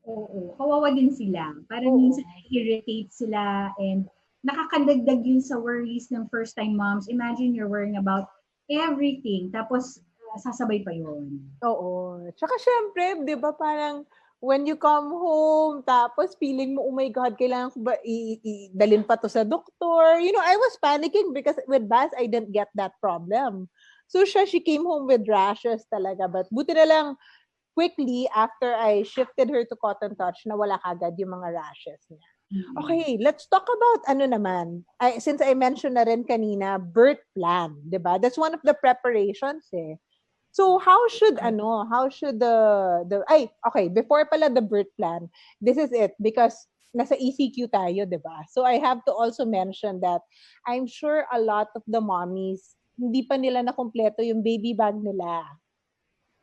[SPEAKER 3] Oo, kawawa din sila. Parang minsan irritate sila and nakakadagdag yun sa worries ng first-time moms. Imagine you're worrying about everything. Tapos, sasabay pa yun.
[SPEAKER 2] Oo. Tsaka syempre, di ba parang when you come home, tapos feeling mo, oh my God, kailangan ko ba dalhin pa to sa doktor? You know, I was panicking because with Baz, I didn't get that problem. So she came home with rashes talaga. But buti na lang, quickly, after I shifted her to cotton touch, nawala kagad yung mga rashes niya. Okay, let's talk about since I mentioned na rin kanina, birth plan, di ba? That's one of the preparations eh. So how should before pala the birth plan, this is it because nasa ECQ tayo, 'di ba? So I have to also mention that I'm sure a lot of the mommies hindi pa nila na kumpleto yung baby bag nila.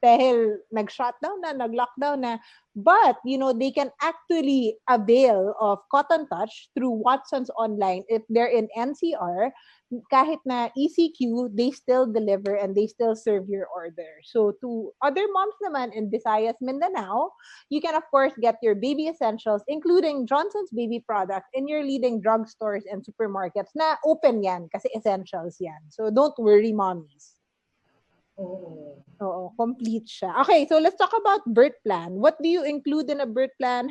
[SPEAKER 2] Dahil nag-shutdown na, nag-lockdown na. But, you know, they can actually avail of Cotton Touch through Watson's Online. If they're in NCR, kahit na ECQ, they still deliver and they still serve your order. So, to other moms naman in Visayas, Mindanao, you can, of course, get your baby essentials, including Johnson's baby products in your leading drugstores and supermarkets na open yan kasi essentials yan. So, don't worry, mommies. Oo, complete siya. Okay, so let's talk about birth plan. What do you include in a birth plan?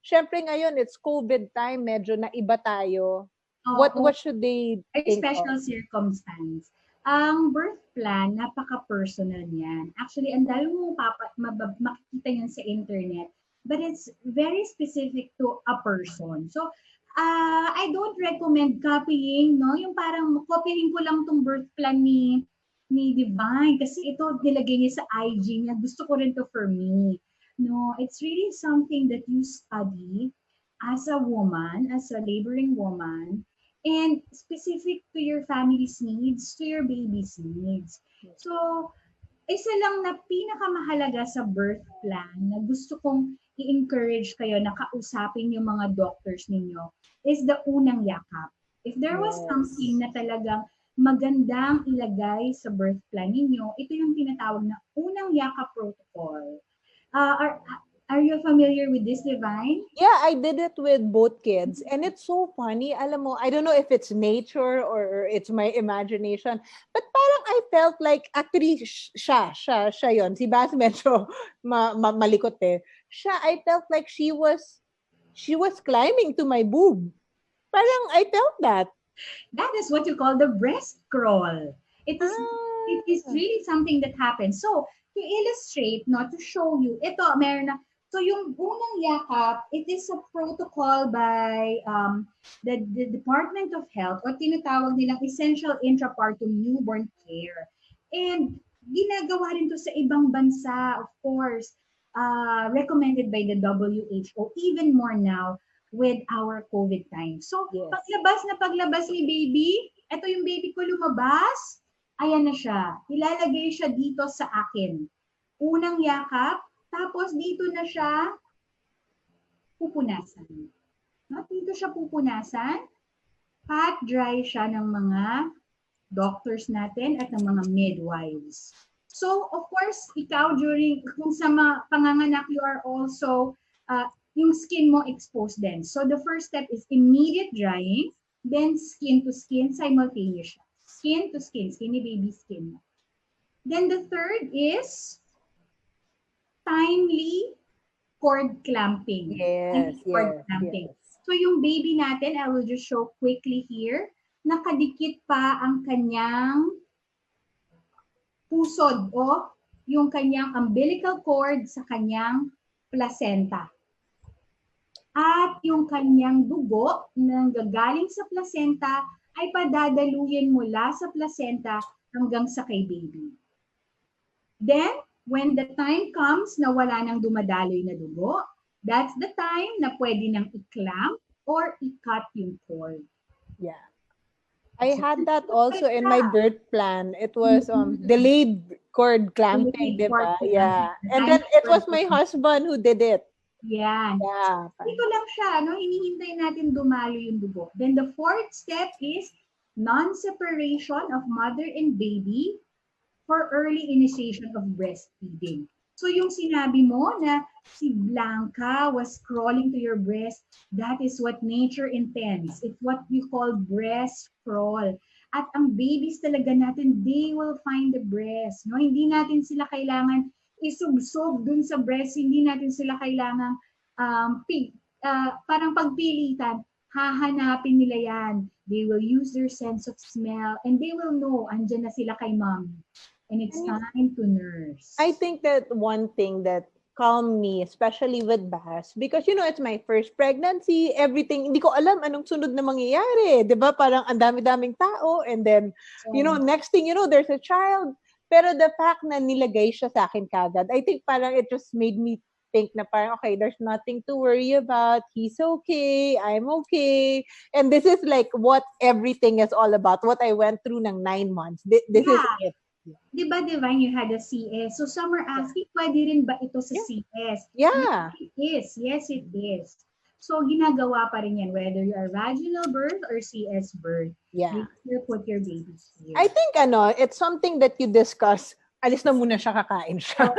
[SPEAKER 2] Syempre ngayon, it's COVID time, medyo na iba tayo. What should they think
[SPEAKER 3] special
[SPEAKER 2] of?
[SPEAKER 3] Circumstance. Ang birth plan, napaka-personal yan. Actually, ang dami mong makikita yan sa internet, but it's very specific to a person. So, I don't recommend copying, no? Yung parang copying ko lang tong birth plan ni Divine kasi ito nilagay niya sa IG niya. Gusto ko rin to for me. No, it's really something that you study as a woman, as a laboring woman, and specific to your family's needs, to your baby's needs. So, isa lang na pinakamahalaga sa birth plan na gusto kong i-encourage kayo na kausapin yung mga doctors ninyo is the unang yakap. If there was something na talagang magandang ilagay sa birth plan ninyo, ito yung tinatawag na unang yakap protocol. Are you familiar with this, Divine?
[SPEAKER 2] Yeah, I did it with both kids. And it's so funny. Alam mo, I don't know if it's nature or it's my imagination. But parang I felt like, actually, siya yun. Si Bas medyo malikot eh. I felt like she was climbing to my boob. Parang I felt that.
[SPEAKER 3] That is what you call the breast crawl. It is really something that happens. So, to illustrate, no, to show you, ito, meron na, so yung unang yakap, it is a protocol by the Department of Health o tinatawag nilang Essential Intrapartum Newborn Care. And ginagawa rin to sa ibang bansa, of course, recommended by the WHO, even more now with our COVID time. So, paglabas ni baby, ito yung baby ko lumabas, ayan na siya. Ilalagay siya dito sa akin. Unang yakap, tapos dito na siya pupunasan. No? Dito siya pupunasan, pat dry siya ng mga doctors natin at ng mga midwives. So, of course, ikaw kung sa panganganak, you are also, yung skin mo exposed din. So, the first step is immediate drying, then skin to skin simultaneous. Skin to skin, skinny baby skin. Then the third is timely cord clamping.
[SPEAKER 2] Yes.
[SPEAKER 3] So yung baby natin, I will just show quickly here, nakadikit pa ang kanyang pusod o yung kanyang umbilical cord sa kanyang placenta. At yung kanyang dugo na gagaling sa placenta ay padadaluyin mula sa placenta hanggang sa kay baby. Then, when the time comes na wala nang dumadaloy na dugo, that's the time na pwede nang i-clamp or i-cut yung cord.
[SPEAKER 2] Yeah. I had that also in my birth plan. It was delayed cord clamping, diba? Yeah. And then it was my husband who did it.
[SPEAKER 3] Yeah. Ito lang siya, no? Hinihintay natin dumalo yung dugo. Then the fourth step is non-separation of mother and baby for early initiation of breastfeeding. So yung sinabi mo na si Blanca was crawling to your breast, that is what nature intends. It's what we call breast crawl. At ang babies talaga natin, they will find the breast. No? Hindi natin sila kailangan isubsob dun sa breast. Hindi natin sila kailangan parang pagpilitan. Hahanapin nila yan. They will use their sense of smell and they will know andyan na sila kay mommy. And it's time to nurse.
[SPEAKER 2] I think that one thing that calmed me, especially with Bas, because, it's my first pregnancy, everything, hindi ko alam anong sunod na mangyayari. Diba? Parang ang dami-daming tao, and then, next thing there's a child. Pero the fact na nilagay siya sa akin kagad, I think parang it just made me think na parang, okay, there's nothing to worry about. He's okay. I'm okay. And this is like what everything is all about. What I went through ng 9 months. This is it.
[SPEAKER 3] Diba, Divine, you had a CS. So some are asking, pwede rin ba ito sa CS?
[SPEAKER 2] Yeah.
[SPEAKER 3] It is. Yes, it is. So ginagawa pa rin yan, whether you are vaginal birth or CS birth.
[SPEAKER 2] Yeah.
[SPEAKER 3] You put your babies here.
[SPEAKER 2] I think, it's something that you discuss. Alis na muna siya, kakain siya.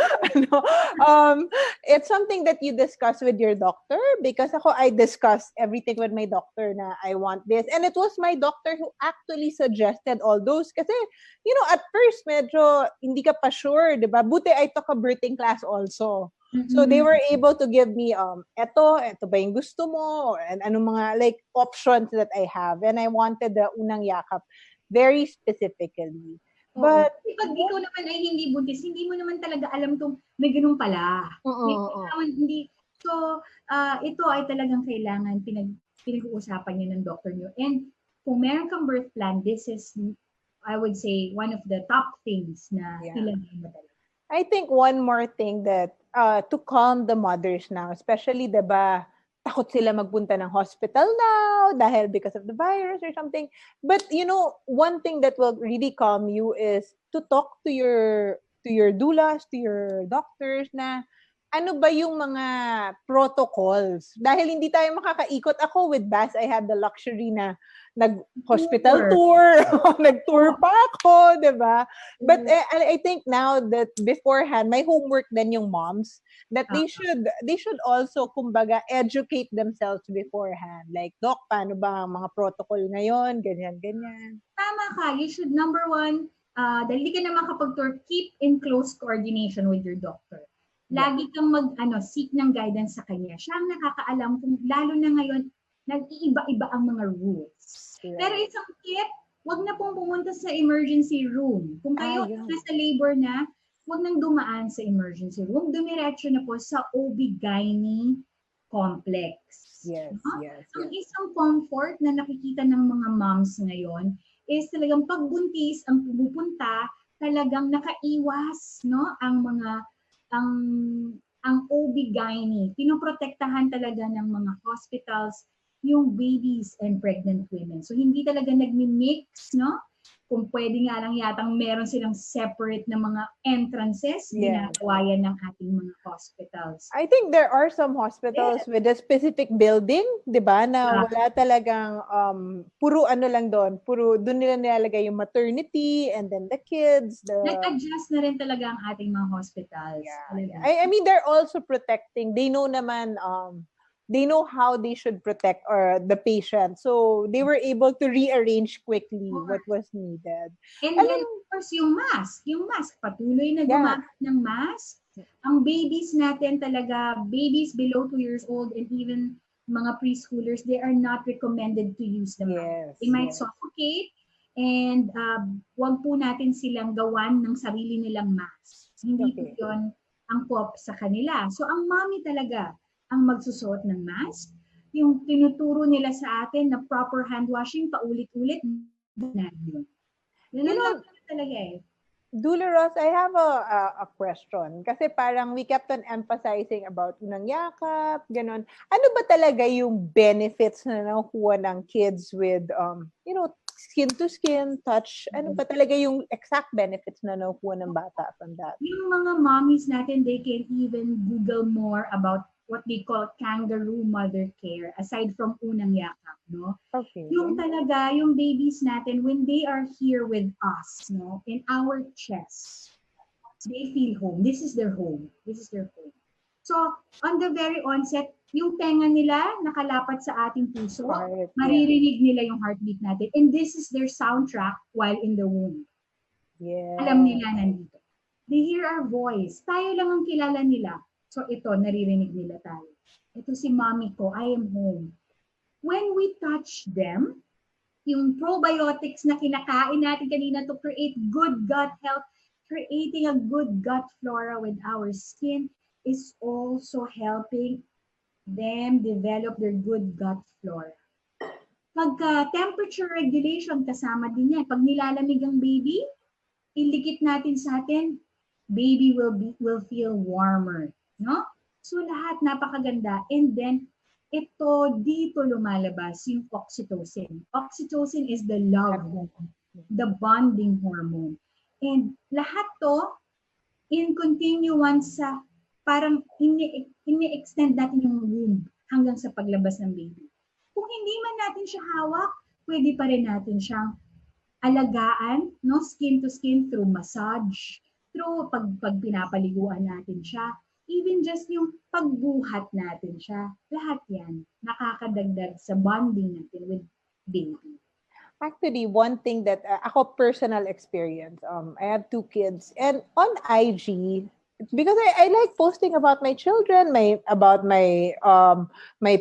[SPEAKER 2] It's something that you discuss with your doctor because I discussed everything with my doctor na I want this. And it was my doctor who actually suggested all those kasi, at first medyo hindi ka pa sure, diba? Buti I took a birthing class also. Mm-hmm. So they were able to give me, eto ba yung gusto mo? And anong mga like options that I have. And I wanted the unang yakap very specifically. But
[SPEAKER 3] pag ikaw naman ay hindi buntis, hindi mo naman talaga alam kung may ganun pala. Hindi. So, ito ay talagang kailangan pinag-uusapan niyo ng doctor niyo. And kung meron kang birth plan, this is, I would say, one of the top things na ilagay mo talaga.
[SPEAKER 2] I think one more thing that to calm the mothers now, especially, diba, takot sila magpunta ng hospital now dahil because of the virus or something. But, one thing that will really calm you is to talk to your doulas, to your doctors na ano ba yung mga protocols? Dahil hindi tayo makakaikot. Ako with Bas, I had the luxury na nag-hospital tour. Nag-tour pa ako, diba? But I think now that beforehand, may homework din yung moms that they should also, kumbaga, educate themselves beforehand. Like, Doc, paano ba ang mga protocol ngayon? Ganyan.
[SPEAKER 3] Tama ka. You should, number one, dahil di ka na makapag-tour, keep in close coordination with your doctor. Lagi kang seek ng guidance sa kanya. Siya ang nakakaalam kung lalo na ngayon, nag-iiba-iba ang mga rules. Yeah. Pero isang tip, wag na pong pumunta sa emergency room. Kung kayo nasa labor na, wag nang dumaan sa emergency room. Dumiretso na po sa OB-GYN complex.
[SPEAKER 2] Yes.
[SPEAKER 3] Ang isang comfort na nakikita ng mga moms ngayon is talagang pagbuntis ang pumupunta, talagang nakaiwas, ang mga ang OB-GYN, pinoprotektahan talaga ng mga hospitals yung babies and pregnant women. So hindi talaga nagmi-mix, Kung pwede nga lang yatang meron silang separate na mga entrances, ginagawa yan ng ating mga hospitals.
[SPEAKER 2] I think there are some hospitals with a specific building, di ba, na wala talagang, puro lang doon, puro doon nila nilalagay yung maternity and then the kids.
[SPEAKER 3] Nag-adjust na rin talaga ang ating mga hospitals.
[SPEAKER 2] Yeah. I mean, they're also protecting. They know naman, they know how they should protect the patient. So, they were able to rearrange quickly what was needed.
[SPEAKER 3] And then, of course, yung mask. Patuloy na gumamit ng mask. Ang babies natin talaga, babies below 2 years old and even mga preschoolers, they are not recommended to use the mask. They might suffocate and wag po natin silang gawan ng sarili nilang mask. Hindi po yun ang pop sa kanila. So, ang mommy talaga, ang magsusuot ng mask, yung tinuturo nila sa atin na proper hand washing, paulit-ulit, na yun. Yan lang talaga
[SPEAKER 2] Doula Ross, I have a question. Kasi parang we kept on emphasizing about unang yakap, ganon. Ano ba talaga yung benefits na nakukuha ng kids with, skin to skin, touch? Ano ba talaga yung exact benefits na nakukuha ng bata from that?
[SPEAKER 3] Yung mga mommies natin, they can even Google more about what they call kangaroo mother care aside from unang yakap,
[SPEAKER 2] Okay.
[SPEAKER 3] Yung talaga, yung babies natin, when they are here with us, in our chest, they feel home. This is their home. So, on the very onset, yung tenga nila nakalapat sa ating puso, maririnig nila yung heartbeat natin. And this is their soundtrack while in the womb.
[SPEAKER 2] Yeah.
[SPEAKER 3] Alam nila nandito. They hear our voice. Tayo lang ang kilala nila. So ito, naririnig nila tayo. Ito si mommy ko, I am home. When we touch them, yung probiotics na kinakain natin kanina to create good gut health, creating a good gut flora with our skin is also helping them develop their good gut flora. Pagka temperature regulation, kasama din yan. Pag nilalamig ang baby, ilikit natin sa atin, baby will feel warmer. So lahat napakaganda. And then, dito lumalabas yung oxytocin. Oxytocin is the love hormone, the bonding hormone. And lahat to, in continuance sa, parang ini-extend natin yung womb hanggang sa paglabas ng baby. Kung hindi man natin siya hawak, pwede pa rin natin siyang alagaan, skin to skin through massage, through pag pinapaliguan natin siya, even just yung pagbuhat natin siya, lahat yan nakakadagdag sa bonding natin with baby.
[SPEAKER 2] Actually, one thing that ako personal experience, I have 2 kids, and on IG, because I like posting about my children, about my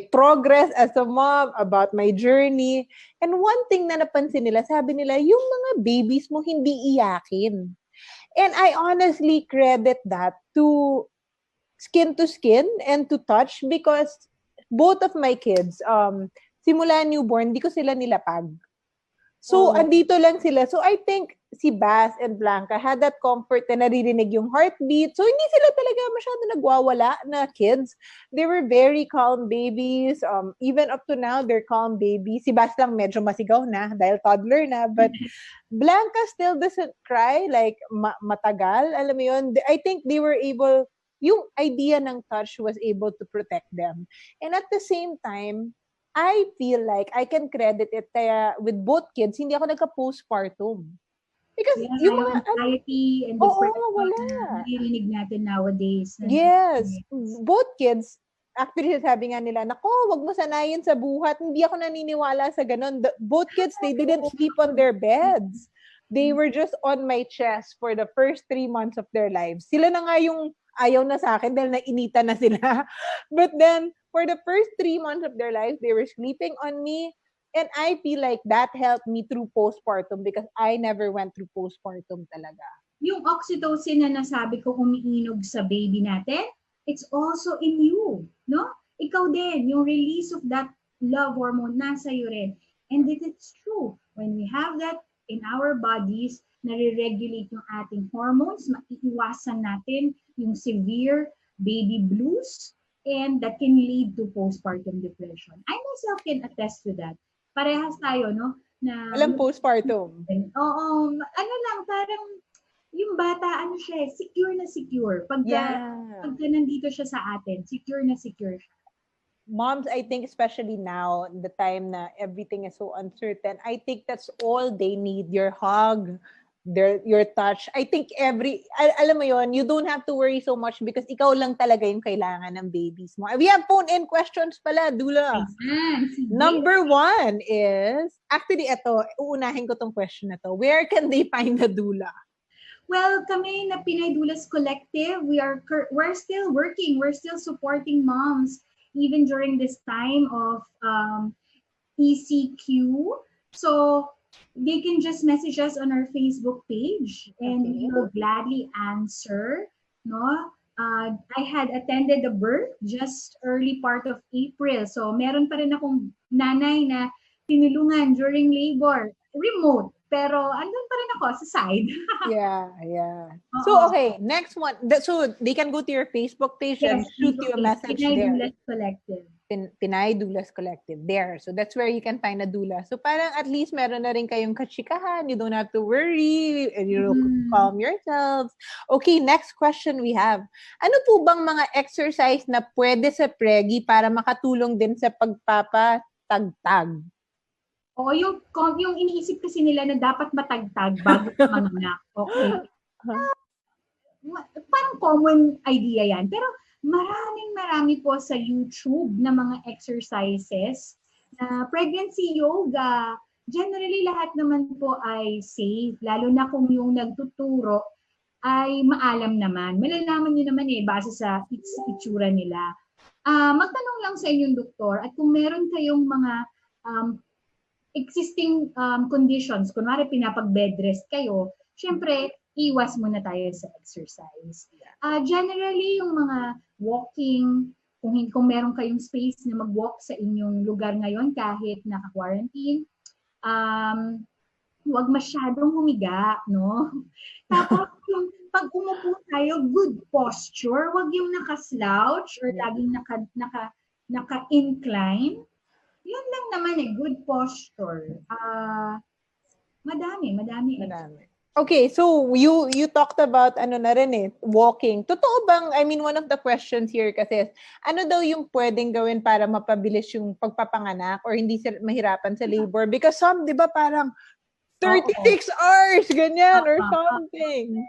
[SPEAKER 2] progress as a mom, about my journey. And one thing na napansin nila, sabi nila, yung mga babies mo hindi iyakin. And I honestly credit that to skin and to touch, because both of my kids, simula newborn, hindi ko sila nilapag. So, andito lang sila. So, I think si Bas and Blanca had that comfort na naririnig yung heartbeat. So, hindi sila talaga masyado nagwawala na kids. They were very calm babies. Even up to now, they're calm babies. Si Bas lang medyo masigaw na dahil toddler na. But Blanca still doesn't cry like matagal. Alam mo yun? I think they were able, yung idea ng touch was able to protect them. And at the same time, I feel like I can credit it kaya with both kids, hindi ako nagka-postpartum. Because yung mga
[SPEAKER 3] anxiety and depression na naririnig natin nowadays.
[SPEAKER 2] Yes. Both kids, actually sabi nga nila, nako, wag mo sanayin sa buhat. Hindi ako naniniwala sa ganun. Both kids, they didn't sleep on their beds. They were just on my chest for the first 3 months of their lives. Sila na nga yung ayaw na sa akin dahil nainita na sila. But then, for the first 3 months of their lives, they were sleeping on me. And I feel like that helped me through postpartum because I never went through postpartum talaga.
[SPEAKER 3] Yung oxytocin na nasabi ko umiinog sa baby natin, it's also in you, no? Ikaw din, yung release of that love hormone nasa iyo rin. And it's true. When we have that in our bodies, nare-regulate yung ating hormones, maiiwasan natin yung severe baby blues, and that can lead to postpartum depression. I myself can attest to that. Parehas tayo, no? Na
[SPEAKER 2] walang postpartum.
[SPEAKER 3] Oo, ano lang, parang yung bata, ano siya, secure na secure. Pagka nandito siya sa atin, secure na secure siya.
[SPEAKER 2] Moms, I think especially now, the time na everything is so uncertain, I think that's all they need. Your hug, your touch. I think alam mo yon, you don't have to worry so much because ikaw lang talaga yung kailangan ng babies mo. We have phone-in questions pala, Doula. Number 1 is, actually ito, uunahin ko tong question na to. Where can they find the Doula?
[SPEAKER 3] Well, kami na Pinay Doulas Collective, we're still working. We're still supporting moms even during this time of ECQ. So, they can just message us on our Facebook page and we will gladly answer. No, I had attended the birth just early part of April. So meron pa rin akong nanay na tinulungan during labor, remote. Pero andun pa rin ako sa side.
[SPEAKER 2] Yeah. So, okay, next one. So, they can go to your Facebook page and shoot you a message
[SPEAKER 3] Pinay
[SPEAKER 2] there.
[SPEAKER 3] Doulas Collective.
[SPEAKER 2] Pinay Doulas Collective there. So, that's where you can find a doula. So, parang at least meron na rin kayong kachikahan. You don't have to worry. And you calm yourselves. Okay, next question we have. Ano po bang mga exercise na pwede sa preggy para makatulong din sa pagpapatagtag?
[SPEAKER 3] Oo, yung iniisip kasi nila na dapat matagtag bago ka manganak. Okay. Parang common idea yan. Pero marami po sa YouTube na mga exercises na pregnancy yoga. Generally, lahat naman po ay safe. Lalo na kung yung nagtuturo ay maalam naman. Malalaman nyo naman base sa itsura nila. Magtanong lang sa inyong doktor at kung meron kayong mga existing conditions, kunwari pinapag-bed rest kayo, syempre, iwas muna tayo sa exercise. Generally, yung mga walking, kung meron kayong space na mag-walk sa inyong lugar ngayon kahit naka-quarantine, huwag masyadong humiga, no? Tapos, yung pag umupo tayo, good posture, huwag yung naka-slouch or laging naka-incline. Yun lang naman good posture. Madami.
[SPEAKER 2] Okay, so you talked about walking. Totoo bang, one of the questions here kasi is, ano daw yung pwedeng gawin para mapabilis yung pagpapanganak or hindi mahirapan sa labor? Because some, di ba, parang 36 hours, ganyan, or something.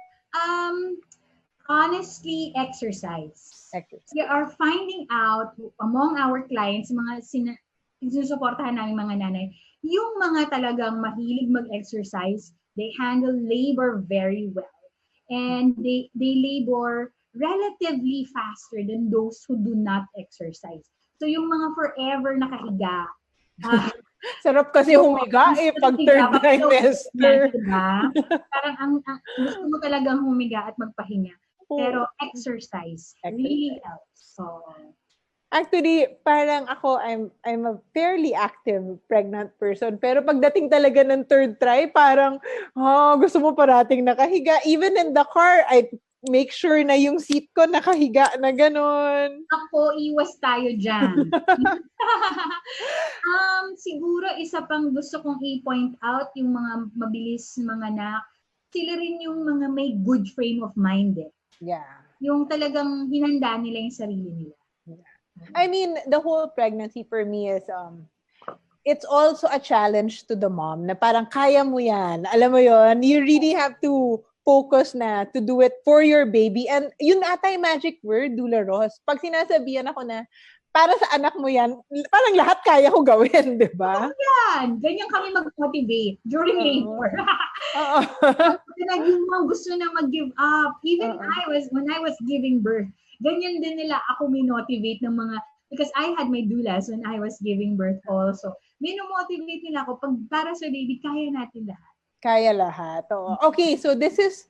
[SPEAKER 3] Honestly, exercise. We are finding out among our clients, mga sinusuportahan namin mga nanay, yung mga talagang mahilig mag-exercise, they handle labor very well. And they labor relatively faster than those who do not exercise. So yung mga forever nakahiga.
[SPEAKER 2] Sarap kasi humiga pag third trimester.
[SPEAKER 3] Parang gusto mo talagang humiga at magpahinga. Pero exercise really helps. So,
[SPEAKER 2] Actually, parang ako, I'm a fairly active pregnant person. Pero pagdating talaga ng third try, parang, gusto mo parating nakahiga. Even in the car, I make sure na yung seat ko nakahiga na ganun.
[SPEAKER 3] Ako, iwas tayo dyan. Siguro isa pang gusto kong i-point out, yung mga mabilis mga anak, sila rin yung mga may good frame of mind.
[SPEAKER 2] Yeah.
[SPEAKER 3] Yung talagang hinanda nila yung sarili nila.
[SPEAKER 2] Yeah. I mean, the whole pregnancy for me is, it's also a challenge to the mom na parang kaya mo yan. Alam mo yon, you really have to focus na to do it for your baby. And yun ata yung magic word, Doula Ross. Pag sinasabihan ako na, para sa anak mo yan, parang lahat kaya ko gawin, di ba?
[SPEAKER 3] Yan! Ganyan kami mag-motivate during labor. Yung mga gusto na mag-give up. Even when I was giving birth, ganyan din nila ako minotivate ng mga, because I had my doulas when I was giving birth also. Minomotivate nila ako, pag para sa baby, kaya natin lahat.
[SPEAKER 2] Kaya lahat. Oo. Okay, so this is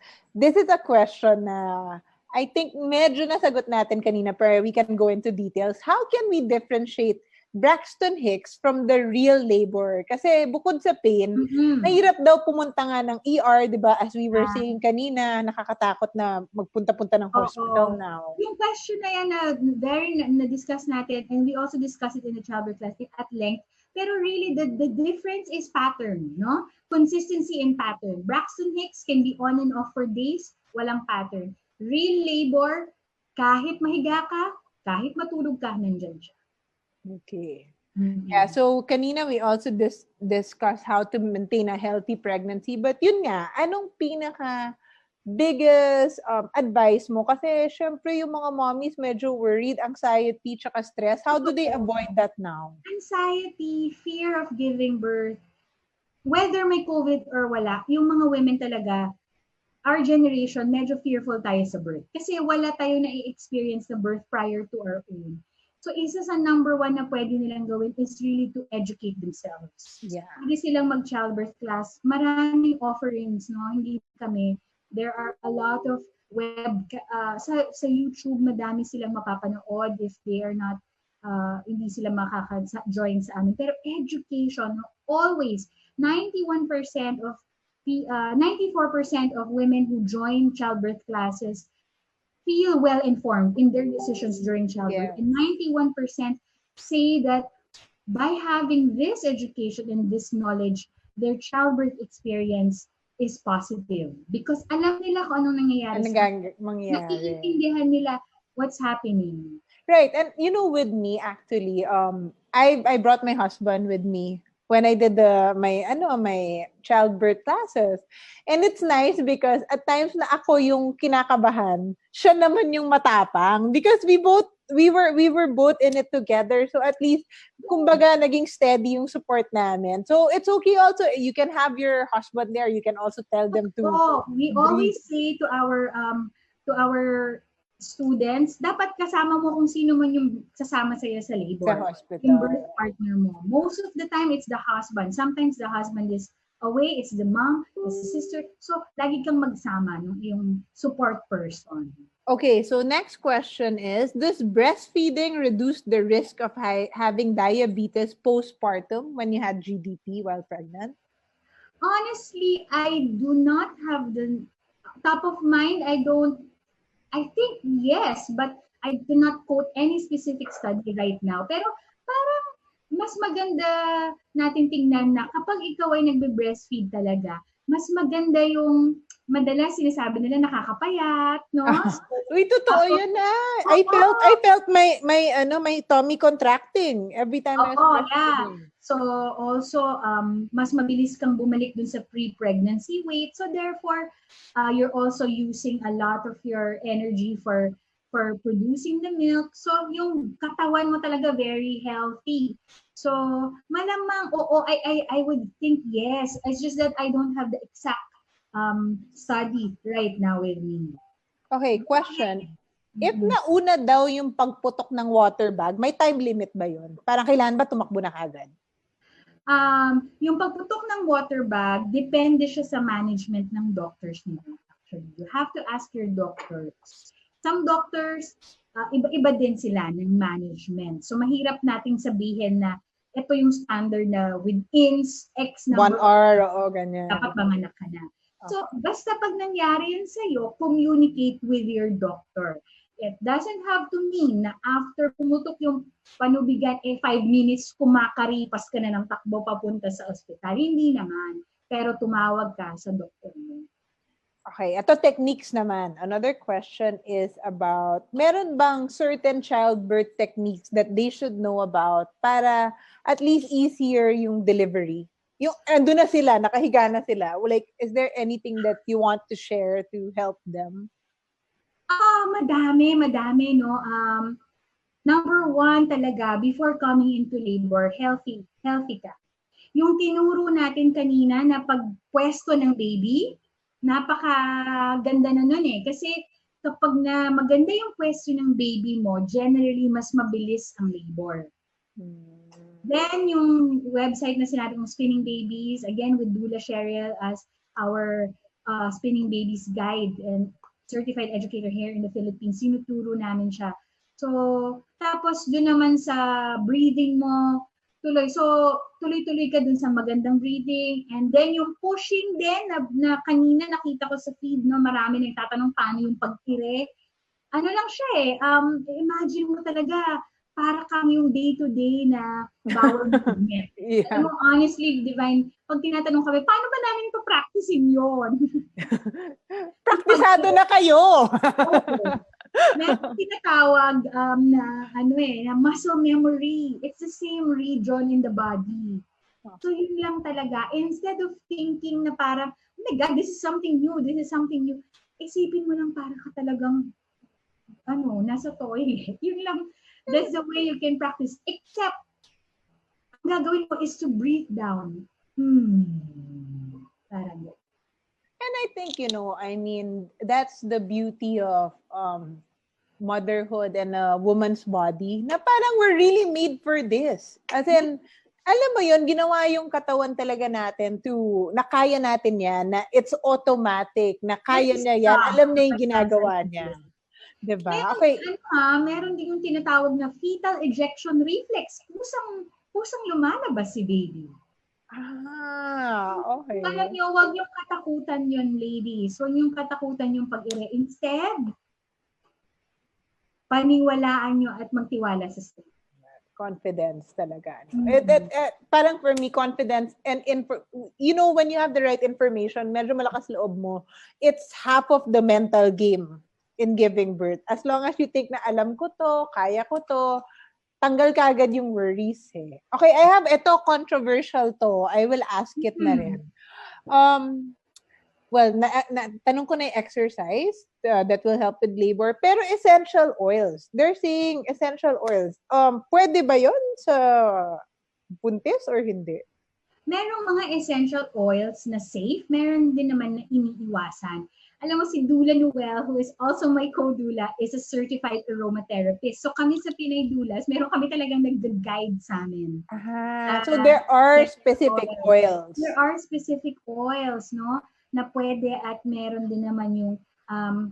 [SPEAKER 2] a question na I think medyo nasagot natin kanina, pero we can go into details. How can we differentiate Braxton Hicks from the real labor? Kasi bukod sa pain, mahirap daw pumunta nga ng ER, di ba? As we were saying kanina, nakakatakot na magpunta-punta ng hospital now.
[SPEAKER 3] Yung question na yan na-discuss natin, and we also discussed it in the childbirth class at length, pero really, the difference is pattern, no? Consistency and pattern. Braxton Hicks can be on and off for days, walang pattern. Real labor, kahit mahiga ka, kahit matulog ka, nandyan siya.
[SPEAKER 2] Okay. Yeah, so kanina we also discussed how to maintain a healthy pregnancy. But yun nga, anong pinaka biggest advice mo? Kasi syempre yung mga mommies medyo worried, anxiety, tsaka stress. How do they avoid that now?
[SPEAKER 3] Anxiety, fear of giving birth, whether may COVID or wala, yung mga women talaga, our generation, medyo fearful tayo sa birth. Kasi wala tayo na i-experience na birth prior to our own. So, isa sa number one na pwede nilang gawin is really to educate themselves.
[SPEAKER 2] Yeah.
[SPEAKER 3] Hindi silang mag-childbirth class. Maraming offerings, no? Hindi kami. There are a lot of web, sa YouTube, madami silang mapapanood if they are not, hindi sila makaka-join sa amin. Pero education, no? Always, 94% of women who join childbirth classes feel well-informed in their decisions during childbirth. Yeah. And 91% say that by having this education and this knowledge, their childbirth experience is positive. Because alam nila kung anong nangyayari. Naiintindihan nila what's happening.
[SPEAKER 2] Right. And you know, with me, actually, I brought my husband with me when I did my childbirth classes. And it's nice because at times na ako yung kinakabahan, siya naman yung matapang because we were both in it together. So at least kumbaga naging steady yung support namin. So it's okay also, you can have your husband there, you can also tell them to.
[SPEAKER 3] We always say to our students, dapat kasama mo kung sino man yung sasama sa'yo sa labor.
[SPEAKER 2] Sa hospital.
[SPEAKER 3] Yung birth partner mo. Most of the time, it's the husband. Sometimes the husband is away, it's the mom, it's the sister. So, lagi kang magsama, no? Yung support person.
[SPEAKER 2] Okay, so next question is, does breastfeeding reduce the risk of having diabetes postpartum when you had GDP while pregnant?
[SPEAKER 3] Honestly, I do not have the top of mind. I think yes, but I do not quote any specific study right now. Pero parang mas maganda natin tingnan na kapag ikaw ay nagbe-breastfeed talaga, mas maganda yung madalas sinasabi nila nakakapayat, no?
[SPEAKER 2] Uy, totoo yun na. I felt my tummy contracting every time I was breastfeeding.
[SPEAKER 3] So also mas mabilis kang bumalik dun sa pre-pregnancy weight. So therefore, you're also using a lot of your energy for producing the milk. So yung katawan mo talaga very healthy. So malamang I would think yes. It's just that I don't have the exact study right now with me.
[SPEAKER 2] Okay, question. If nauna daw yung pagputok ng water bag, may time limit ba yun? Parang kailangan ba tumakbo na kagad?
[SPEAKER 3] Yung pagputok ng water bag, depende siya sa management ng doctors nila. Actually, you have to ask your doctors. Some doctors iba-iba din sila ng management. So mahirap nating sabihin na ito yung standard na within X
[SPEAKER 2] 1
[SPEAKER 3] number
[SPEAKER 2] hour, oo, ganyan.
[SPEAKER 3] dapat manganak ka na. So, basta pag nangyari yun sa'yo, communicate with your doctor. It doesn't have to mean na after pumutok yung panubigan, 5 minutes kumakaripas ka na ng takbo papunta sa ospital. Hindi naman. Pero tumawag ka sa doktor mo.
[SPEAKER 2] Okay, ito techniques naman. Another question is about, meron bang certain childbirth techniques that they should know about para at least easier yung delivery? Yung ando na sila, nakahiga na sila. Like, is there anything that you want to share to help them?
[SPEAKER 3] Madami, no? Number 1 talaga, before coming into labor, healthy ka. Yung tinuro natin kanina na pagpwesto ng baby, napakaganda na nun eh. Kasi kapag na maganda yung pwesto ng baby mo, generally mas mabilis ang labor. Then, yung website na sinabi kong Spinning Babies, again, with Doula Cheryl as our Spinning Babies guide and certified educator here in the Philippines, sinuturo namin siya. So, tapos doon naman sa breathing mo, tuloy-tuloy ka dun sa magandang breathing. And then, yung pushing din, na kanina nakita ko sa feed, no, marami nagtatanong paano yung pagtire. Ano lang siya eh, imagine mo talaga, para kang yung day-to-day na bawal movement.
[SPEAKER 2] Yeah.
[SPEAKER 3] Alam mo, honestly, Divine, pag tinatanong kami, paano ba namin ito practicein yun?
[SPEAKER 2] Praktisado na kayo!
[SPEAKER 3] Okay. Meron tinatawag na muscle memory. It's the same region in the body. So yun lang talaga. Instead of thinking na parang, oh my God, this is something new, isipin mo lang para ka talagang, nasa toilet. Yun lang. That's the way you can practice. Except, ang gagawin mo is to breathe down. Parang yun.
[SPEAKER 2] And I think, that's the beauty of motherhood and a woman's body, na parang we're really made for this. As in, alam mo yun, ginawa yung katawan talaga natin na kaya natin yan, na it's automatic, na kaya niya yan, alam niya yung ginagawa niya. Diba? Okay.
[SPEAKER 3] Meron din yung tinatawag na fetal ejection reflex. Kusang lumalabas si baby.
[SPEAKER 2] Okay.
[SPEAKER 3] Alam niyo, huwag yung katakutan yun, ladies. Huwag yung katakutan yung pag-ire. Instead, paniwalaan nyo at magtiwala sa state.
[SPEAKER 2] Confidence talaga. Parang for me, confidence and when you have the right information, medyo malakas loob mo, it's half of the mental game in giving birth. As long as you think na alam ko to, kaya ko to, tanggal ka agad yung worries eh. Okay, I have ito controversial to. I will ask it na rin. Well, tanong ko na yung exercise that will help with labor. Pero essential oils. They're saying essential oils. Pwede ba yon sa buntis or hindi?
[SPEAKER 3] Merong mga essential oils na safe. Meron din naman na iniiwasan. Alam mo, si Doula Noel, who is also my co-doula, is a certified aromatherapist. So kami sa Pinay Doulas, meron kami talagang nag-guide sa amin.
[SPEAKER 2] So there are specific oils.
[SPEAKER 3] There are specific oils, no? Na pwede at meron din naman yung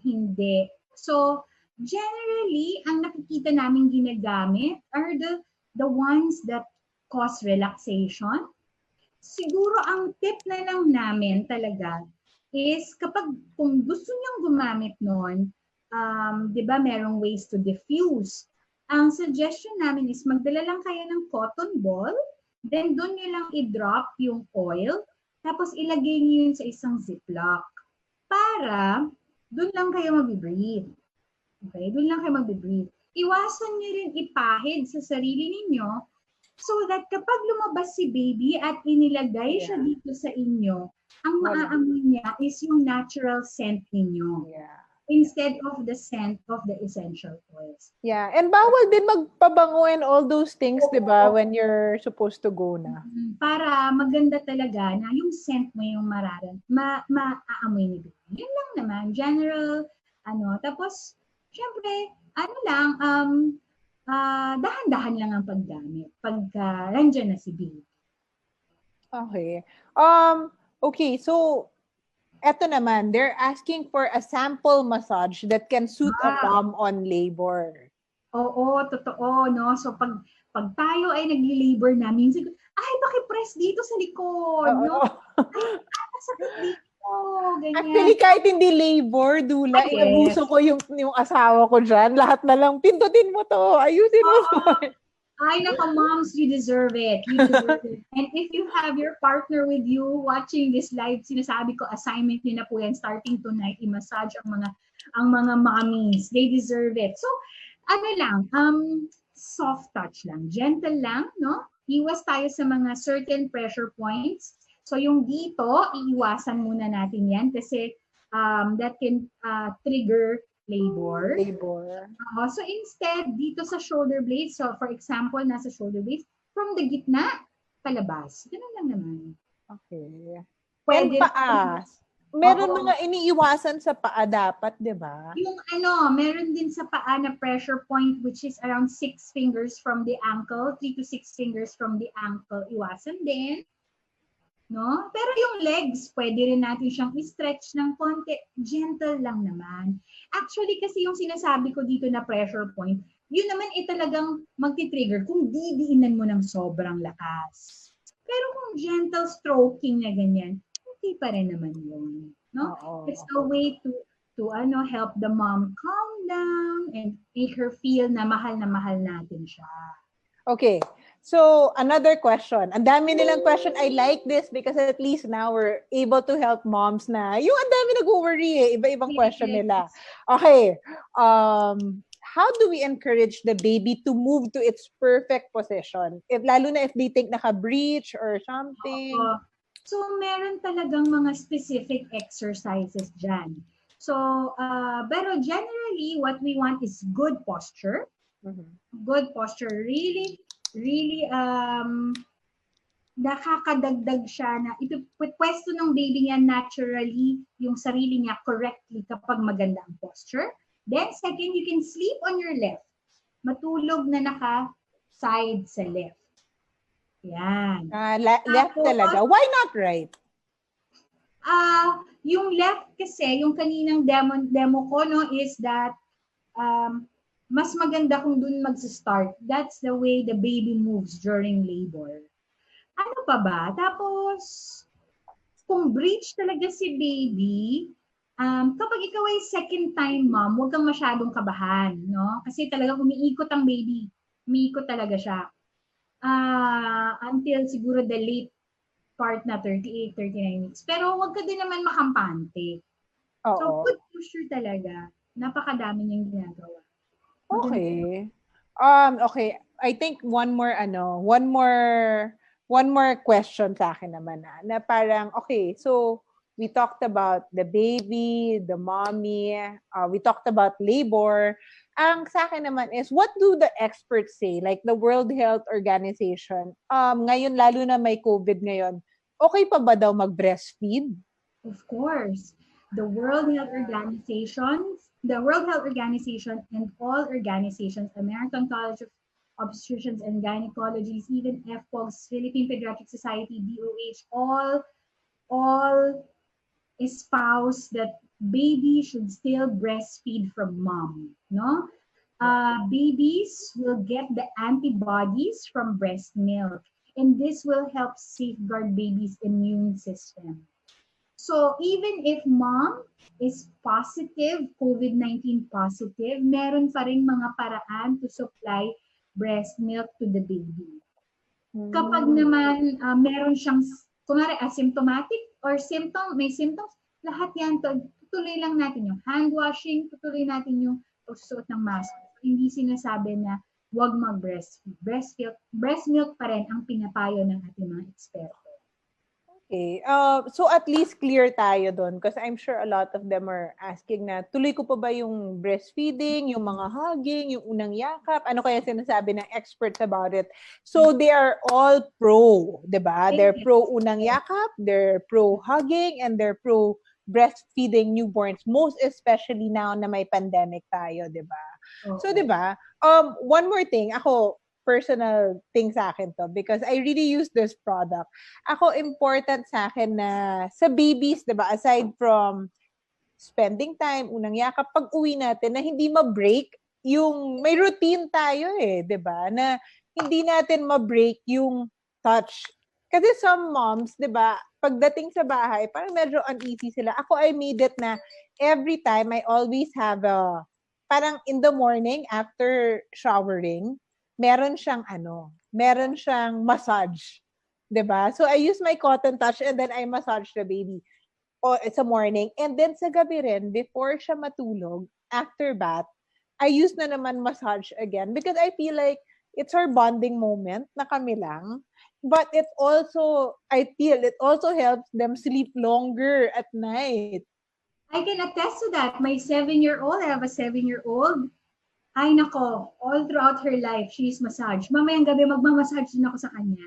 [SPEAKER 3] hindi. So generally, ang nakikita namin ginagamit are the ones that cause relaxation. Siguro ang tip na lang namin talaga is kung gusto niyong gumamit nun, di ba merong ways to diffuse. Ang suggestion namin is magdala lang kayo ng cotton ball, then doon niyo lang i-drop yung oil, tapos ilagay niyo yun sa isang ziplock para doon lang kayo mag-breathe. Okay? Doon lang kayo mag-breathe. Iwasan niyo rin ipahid sa sarili ninyo so that kapag lumabas si baby at inilagay siya dito sa inyo, ang maaamoy niya is yung natural scent ninyo.
[SPEAKER 2] Yeah.
[SPEAKER 3] Instead of the scent of the essential oils.
[SPEAKER 2] Yeah. And bawal din magpabango and all those things, di ba, when you're supposed to go na.
[SPEAKER 3] Para maganda talaga na yung scent mo yung maaamoy ni baby. Yun lang naman. General, Tapos, syempre, dahan-dahan lang ang paggamit pagka nandiyan na si baby.
[SPEAKER 2] Okay. Okay, so eto naman, they're asking for a sample massage that can suit a mom on labor.
[SPEAKER 3] Oo, totoo, no? So, pag tayo ay nagli-labor na, minsan, ay, paki-press dito sa likod, no?
[SPEAKER 2] Oo.
[SPEAKER 3] Ay, sakit dito, ganyan.
[SPEAKER 2] Actually, kahit hindi labor, Dula,
[SPEAKER 3] Yes.
[SPEAKER 2] inabuso ko yung asawa ko dyan. Lahat na lang, pindutin mo to, ayusin mo to.
[SPEAKER 3] Ay, naka moms, you deserve it. You deserve it. And if you have your partner with you watching this live, sinasabi ko, assignment niyo na po yan starting tonight, i-massage ang mga mommies. They deserve it. So, ano lang, soft touch lang, gentle lang, no? Iwas tayo sa mga certain pressure points. So, yung dito, iiwasan muna natin yan kasi that can trigger labor. So instead, dito sa shoulder blades, so for example, nasa shoulder blades, from the gitna, palabas. Ganun lang naman.
[SPEAKER 2] Okay.
[SPEAKER 3] Pwede.
[SPEAKER 2] And paa. Meron mga iniiwasan sa paa dapat, di ba?
[SPEAKER 3] Yung meron din sa paa na pressure point which is around 6 fingers from the ankle, 3 to 6 fingers from the ankle. Iwasan din. No? Pero yung legs, pwede rin natin siyang i-stretch ng konti. Gentle lang naman. Actually, kasi yung sinasabi ko dito na pressure point, yun naman talagang magti-trigger kung didiinan mo ng sobrang lakas. Pero kung gentle stroking na ganyan, okay pa rin naman yun. No? It's a way to help the mom calm down and make her feel na mahal natin siya.
[SPEAKER 2] Okay. So, another question. Ang dami nilang question. I like this because at least now we're able to help moms na yung ang dami nag-worry eh. Iba-ibang question nila. Okay. How do we encourage the baby to move to its perfect position? Lalo na if they think naka-breach or something.
[SPEAKER 3] So, meron talagang mga specific exercises dyan. So, pero generally, what we want is good posture. Good posture. Really, nakakadagdag siya na ipipwesto ng baby niya naturally yung sarili niya correctly kapag maganda ang posture. Then second, you can sleep on your left. Matulog na naka-side sa left. Yan.
[SPEAKER 2] Left talaga. Why not right?
[SPEAKER 3] Yung left kasi, yung kaninang demo ko, no, is that mas maganda kung dun mag-start. That's the way the baby moves during labor. Ano pa ba? Tapos, kung breach talaga si baby, kapag ikaw ay second time mom, huwag kang masyadong kabahan, no? Kasi talagang umiikot ang baby. Umiikot talaga siya. Until siguro the late part na 38, 39 weeks. Pero huwag ka din naman makampante. So, good posture talaga. Napakadami niyang ginagawa.
[SPEAKER 2] Okay. Okay. I think one more question sa akin naman na parang, okay, so we talked about the baby, the mommy, we talked about labor. Ang sa akin naman is, what do the experts say? Like the World Health Organization, ngayon lalo na may COVID ngayon, okay pa ba daw mag-breastfeed?
[SPEAKER 3] Of course. The World Health Organization and all organizations, American College of Obstetricians and Gynecologists, even FPOGs, Philippine Pediatric Society, DOH, all espouse that baby should still breastfeed from mom, no? Babies will get the antibodies from breast milk, and this will help safeguard baby's immune system. So even if mom is positive, COVID-19 positive, meron pa rin mga paraan to supply breast milk to the baby. Kapag naman meron siyang, kunwari asymptomatic or may symptoms, lahat yan, tutuloy lang natin yung hand washing, tutuloy natin yung pagsusuot ng mask. Hindi sinasabi na huwag mag-breastfeed. Breast milk pa rin ang pinapayo ng ating mga eksperto.
[SPEAKER 2] Okay. So at least clear tayo doon because I'm sure a lot of them are asking na tuloy ko pa ba yung breastfeeding, yung mga hugging, yung unang yakap, ano kaya sinasabi ng experts about it. So they are all pro, 'di ba? They're pro unang yakap, they're pro hugging, and they're pro breastfeeding newborns, most especially now na may pandemic tayo, 'di ba? So 'di ba? One more thing, ako personal thing sa akin to because I really use this product. Ako, important sa akin na sa babies, diba, aside from spending time, unang yakap, pag uwi natin, na hindi ma-break yung may routine tayo diba? Na hindi natin ma-break yung touch. Kasi some moms, diba, pagdating sa bahay, parang medyo uneasy sila. Ako, I made it na every time I always have parang in the morning after showering, meron siyang massage. Diba? So I use my cotton touch and then I massage the baby. It's a morning. And then sa gabi rin, before siya matulog, after bath, I use na naman massage again because I feel like it's our bonding moment na kami lang. But I feel it also helps them sleep longer at night.
[SPEAKER 3] I can attest to that. My 7-year-old, I have a 7-year-old. Ay nako, all throughout her life, she's massage. Mamayang gabi, magmamassage din ako sa kanya.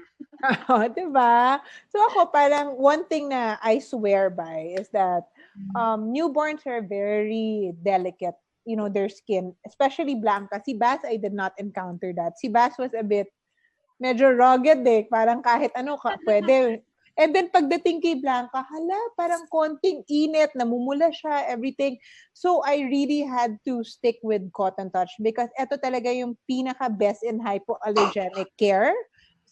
[SPEAKER 2] Diba? So ako parang one thing na I swear by is that newborns are very delicate, their skin, especially Blanca. Si Bas, I did not encounter that. Si Bas was a bit medyo rugged parang kahit ano pwede. And then pagdating kay Blanca, parang konting init, namumula siya, everything. So I really had to stick with cotton touch because ito talaga yung pinaka-best in hypoallergenic care,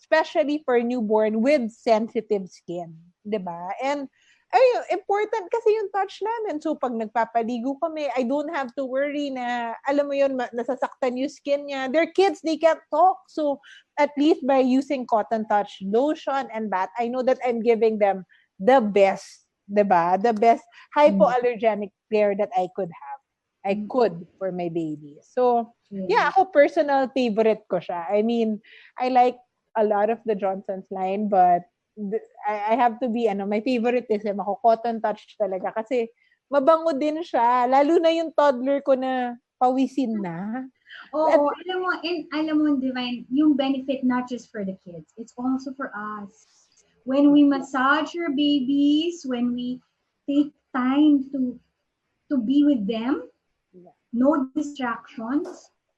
[SPEAKER 2] especially for newborn with sensitive skin. Diba? And important kasi yung touch namin. So, pag nagpapaligo kami, I don't have to worry na, alam mo yun, nasasaktan yung skin niya. They're kids, they can't talk. So, at least by using cotton touch lotion and bath, I know that I'm giving them the best, diba? The best hypoallergenic care that I could have. I could for my baby. So, yeah, ako personal favorite ko siya. I mean, I like a lot of the Johnson's line, but I have to be, my favoritism ako, cotton touch talaga. Kasi, mabango din siya. Lalo na yung toddler ko na pawisin na.
[SPEAKER 3] Oo, alam mo, Divine, yung benefit not just for the kids, it's also for us. When we massage your babies, when we take time to be with them, no distractions,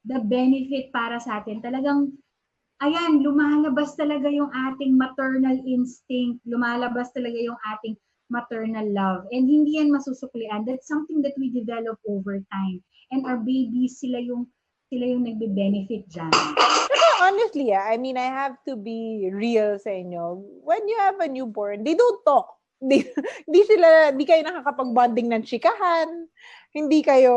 [SPEAKER 3] the benefit para sa atin, talagang ayan, lumalabas talaga yung ating maternal instinct, lumalabas talaga yung ating maternal love. And hindi yan masusuklian. That's something that we develop over time. And our babies, sila yung nagbe-benefit dyan.
[SPEAKER 2] Honestly, I mean, I have to be real sa inyo. When you have a newborn, they don't talk. Di kayo nakakapag-bonding ng chikahan. Hindi kayo,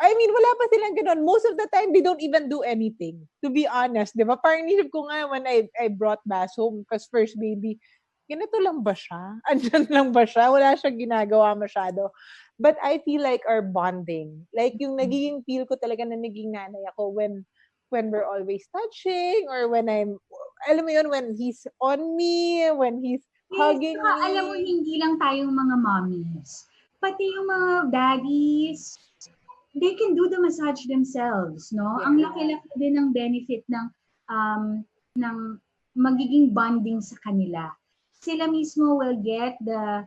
[SPEAKER 2] I mean, wala pa silang ganun. Most of the time, they don't even do anything. To be honest, di ba? Parang nisip ko nga when I brought Bas home, because first baby, ganito lang ba siya? Andyan lang ba siya? Wala siyang ginagawa masyado. But I feel like our bonding, like yung nagiging feel ko talaga na naging nanay ako when we're always touching or when alam mo yun, when he's on me, when he's hugging me.
[SPEAKER 3] Alam mo, hindi lang tayong mga mommies. Pati yung mga daddies, they can do the massage themselves, no? Yeah. Ang laki-laki din ng benefit ng magiging bonding sa kanila. Sila mismo will get the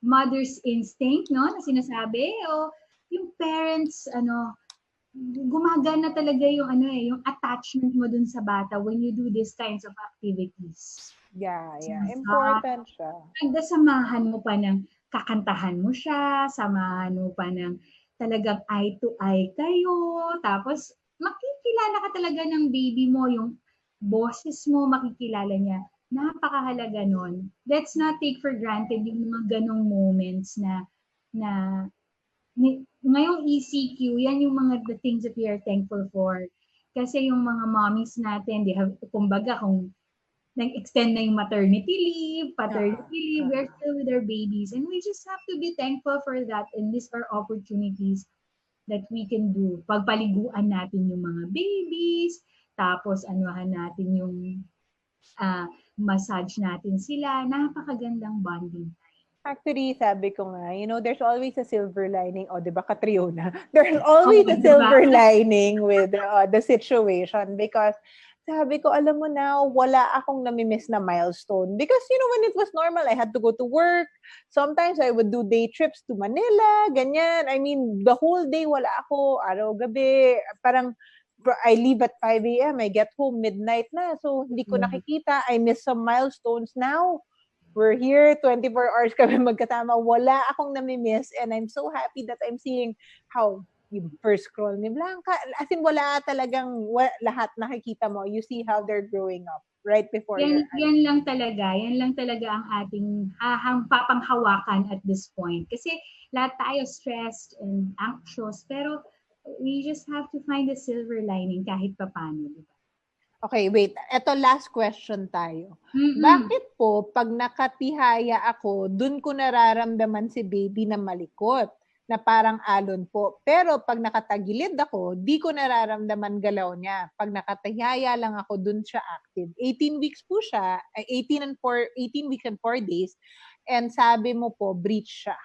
[SPEAKER 3] mother's instinct, no? Na sinasabi, o yung parents, gumagana talaga yung yung attachment mo dun sa bata when you do these kinds of activities.
[SPEAKER 2] Yeah. Important siya.
[SPEAKER 3] Samahan mo pa ng kakantahan mo siya, samahan mo pa ng talagang eye to eye kayo, tapos makikilala ka talaga ng baby mo, yung boses mo, makikilala niya. Napakahalaga nun. Let's not take for granted yung mga ganong moments na ngayong ECQ, yan yung mga the things that we are thankful for. Kasi yung mga mommies natin, they have, kumbaga, kung nag-extend na yung maternity leave, paternity leave, we're still with our babies. And we just have to be thankful for that. And these are opportunities that we can do. Pagpaliguan natin yung mga babies, tapos anuhan natin yung massage natin sila. Napakagandang bonding time.
[SPEAKER 2] Actually, sabi ko nga, there's always a silver lining. O, diba, Katriona? There's always a silver lining with the situation because sabi ko, alam mo na, wala akong namimiss na milestone. Because, when it was normal, I had to go to work. Sometimes I would do day trips to Manila, ganyan. I mean, the whole day, wala ako, araw-gabi. Parang, I leave at 5 a.m., I get home midnight na. So, hindi ko nakikita. I miss some milestones now. We're here, 24 hours kami magkasama. Wala akong namimiss. And I'm so happy that I'm seeing how yung first scroll ni Blanca, as in wala talagang lahat nakikita mo. You see how they're growing up right before your eyes.
[SPEAKER 3] Yan lang talaga ang ating papanghawakan at this point. Kasi lahat tayo stressed and anxious, pero we just have to find a silver lining kahit papaano, diba?
[SPEAKER 2] Okay, wait. Ito last question tayo. Bakit po pag nakatihaya ako, dun ko nararamdaman si baby na malikot, na parang alon po. Pero pag nakatagilid ako, di ko nararamdaman galaw niya. Pag nakatihaya lang ako, dun siya active. 18 weeks po siya, 18 weeks and 4 days. And sabi mo po, breech siya.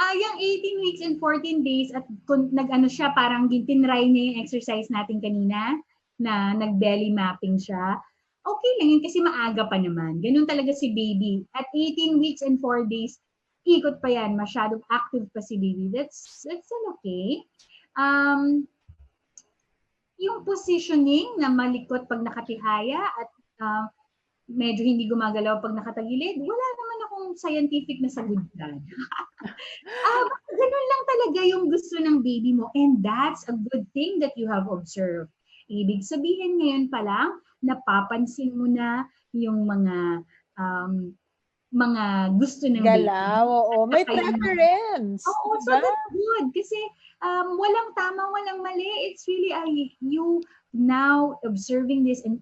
[SPEAKER 3] Yung 18 weeks and 14 days at nag-ano siya, parang tinry niya yung exercise natin kanina, na nag-belly mapping siya. Okay lang yun kasi maaga pa naman. Ganun talaga si baby. At 18 weeks and 4 days, ikot pa yan, masyadong active pa si baby. That's okay. Yung positioning na malikot pag nakatihaya at medyo hindi gumagalaw pag nakatagilid, wala naman akong scientific na sagot dyan. Ganun lang talaga yung gusto ng baby mo. And that's a good thing that you have observed. Ibig sabihin ngayon pa lang, napapansin mo na yung mga gusto ng
[SPEAKER 2] galaw,
[SPEAKER 3] baby.
[SPEAKER 2] Oo. May preference.
[SPEAKER 3] Oo, so that's good. Kasi walang tama, walang mali. It's really you now observing this and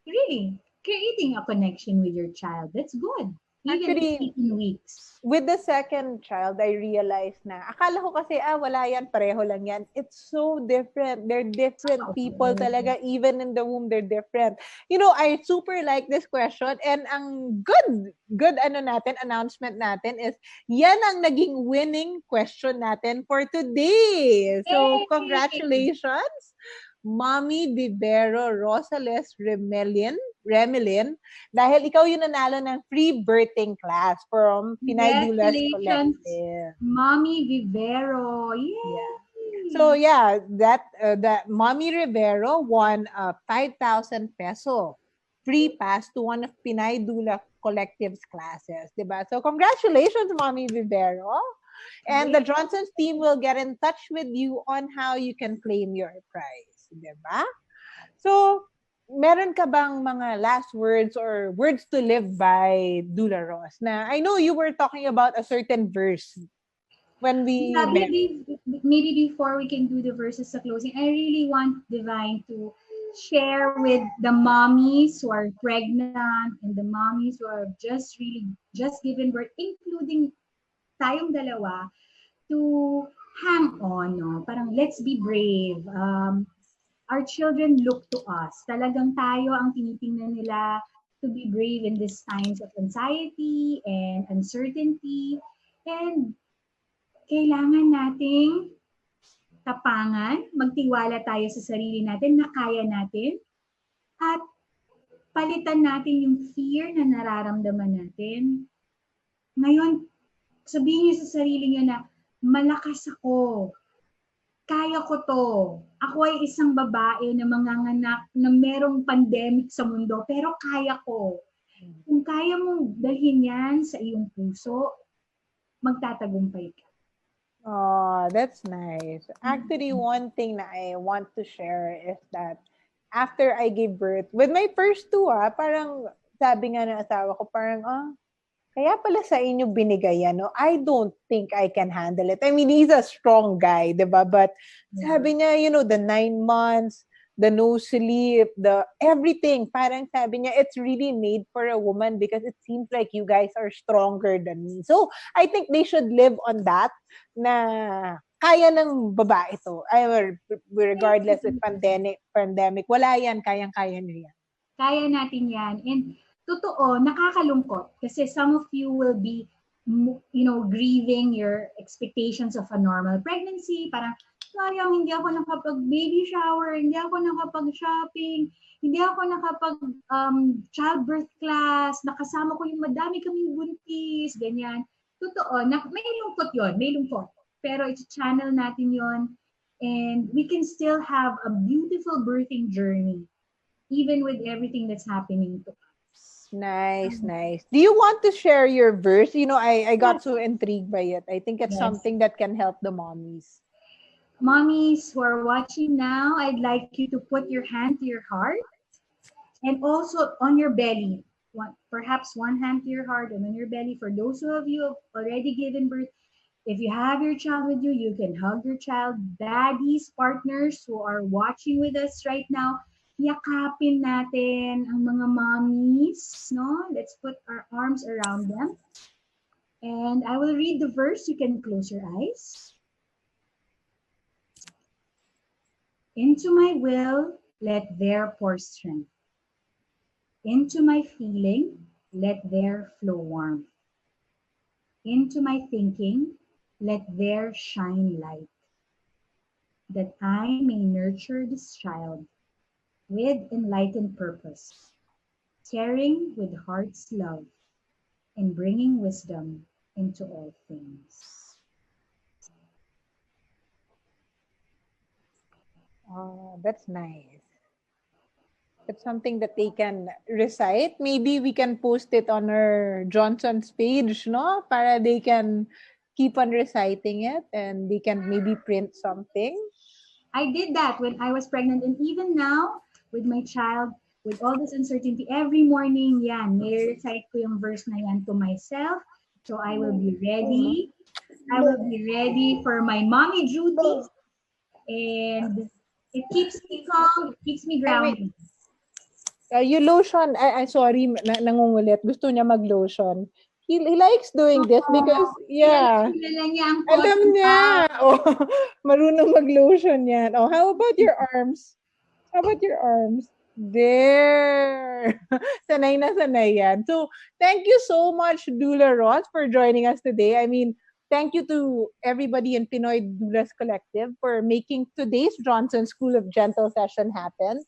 [SPEAKER 3] really creating a connection with your child. That's good. Even
[SPEAKER 2] Actually,
[SPEAKER 3] 18 weeks.
[SPEAKER 2] With the second child, I realized na, akala ko kasi, wala yan, pareho lang yan. It's so different. They're different people talaga. Even in the womb, they're different. You know, I super like this question. And ang good announcement natin is, yan ang naging winning question natin for today. So, congratulations, Mommy Vivero Rosales Remelin, dahil ikaw yung nanalo ng free birthing class from Pinay Doula's Collective.
[SPEAKER 3] Mommy Vivero. Yay!
[SPEAKER 2] Yeah. So that Mommy Rivero won a 5,000 peso free pass to one of Pinay Doula Collective's classes, diba? So congratulations, Mommy Vivero. And the Johnson's team will get in touch with you on how you can claim your prize. Diba? So, meron ka bang mga last words or words to live by, Doula Ross? Na I know you were talking about a certain verse when we
[SPEAKER 3] maybe before we can do the verses sa closing, I really want Divine to share with the mommies who are pregnant and the mommies who are just given birth, including tayong dalawa, to hang on, no? Parang let's be brave. Our children look to us. Talagang tayo ang tinitingnan nila to be brave in these times of anxiety and uncertainty. And kailangan nating tapangan, magtiwala tayo sa sarili natin na kaya natin, at palitan natin yung fear na nararamdaman natin. Ngayon, sabihin niyo sa sarili niyo na, malakas ako. Kaya ko to. Ako ay isang babae na manganganak na merong pandemic sa mundo, pero kaya ko. Kung kaya mong dalhin yan sa iyong puso, magtatagumpay ka.
[SPEAKER 2] Oh, that's nice. Actually, one thing na I want to share is that after I gave birth, with my first two, parang sabi nga ng asawa ko, parang, kaya pala sa inyo binigay yan, no? I don't think I can handle it. I mean, he's a strong guy, diba? But sabi niya, the 9 months, the no sleep, the everything, parang sabi niya, it's really made for a woman because it seems like you guys are stronger than me. So, I think they should live on that, na kaya ng babae to. Regardless of pandemic, wala yan, kayang-kaya niya yan.
[SPEAKER 3] Kaya natin yan. And totoo, nakakalungkot kasi some of you will be, grieving your expectations of a normal pregnancy. Parang, sayang, hindi ako nakapag-baby shower, hindi ako nakapag-shopping, hindi ako nakapag-childbirth class, nakasama ko yung madami kaming buntis, ganyan. Totoo, may lungkot yon, may lungkot. Pero i-channel natin yon, and we can still have a beautiful birthing journey, even with everything that's happening to us.
[SPEAKER 2] Nice. Do you want to share your verse? I got so intrigued by it. I think it's something that can help the mommies.
[SPEAKER 3] mommies who are watching now, I'd like you to put your hand to your heart and also on your belly. Perhaps one hand to your heart and on your belly. For those of you who have already given birth, if you have your child with you, you can hug your child. Daddies, partners who are watching with us right now, yakapin natin ang mga mommies, no? Let's put our arms around them. And I will read the verse. You can close your eyes. Into my will, let there pour strength. Into my feeling, let there flow warmth. Into my thinking, let there shine light. That I may nurture this child with enlightened purpose, caring with heart's love, and bringing wisdom into all things.
[SPEAKER 2] Oh, that's nice. It's something that they can recite. Maybe we can post it on our Johnson's page, no? Para they can keep on reciting it and they can maybe print something.
[SPEAKER 3] I did that when I was pregnant, and even now with my child, with all this uncertainty, every morning, yan, may-recite ko yung verse na yan to myself. So I will be ready. I will be ready for my mommy duties. And it keeps me calm, it keeps me grounded.
[SPEAKER 2] You lotion. Sorry, nangungulit. Gusto niya mag-lotion. He likes doing this because, yeah. Alam niya. Oh, marunong mag-lotion yan. Oh, how about your arms? How about your arms? There. Sanay na sanay yan. So, thank you so much, Doula Ross, for joining us today. I mean, thank you to everybody in Pinoy Doulas Collective for making today's Johnson School of Gentle session happen.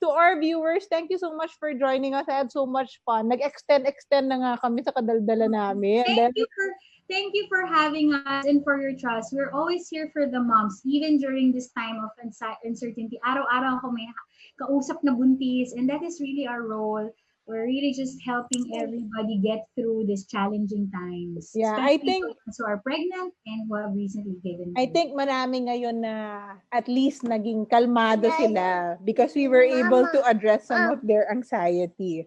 [SPEAKER 2] To our viewers, thank you so much for joining us. I had so much fun. Nag-extend na nga kami sa kadaldala namin.
[SPEAKER 3] Thank you for having us and for your trust. We're always here for the moms, even during this time of uncertainty. Araw-araw ako may kausap na buntis, and that is really our role. We're really just helping everybody get through these challenging times.
[SPEAKER 2] Yeah,
[SPEAKER 3] especially
[SPEAKER 2] I think
[SPEAKER 3] those who are pregnant and who have recently given birth.
[SPEAKER 2] I think marami ngayon na at least naging kalmado sila because we were able to address some of their anxiety.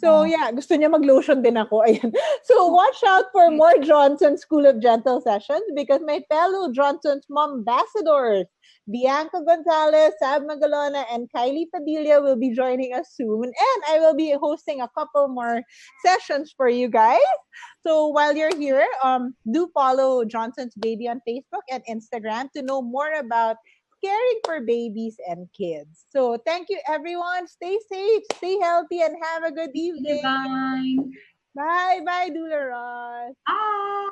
[SPEAKER 2] So yeah, gusto niya mag-lotion din ako. Ayan. So watch out for more Johnson School of Gentle sessions because my fellow Johnson's Mombassadors, Bianca Gonzalez, Sab Magalona, and Kylie Padilla will be joining us soon. And I will be hosting a couple more sessions for you guys. So while you're here, do follow Johnson's Baby on Facebook and Instagram to know more about caring for babies and kids. So thank you, everyone. Stay safe, stay healthy, and have a good evening.
[SPEAKER 3] Bye.
[SPEAKER 2] Bye, Doula Ross.
[SPEAKER 3] Bye.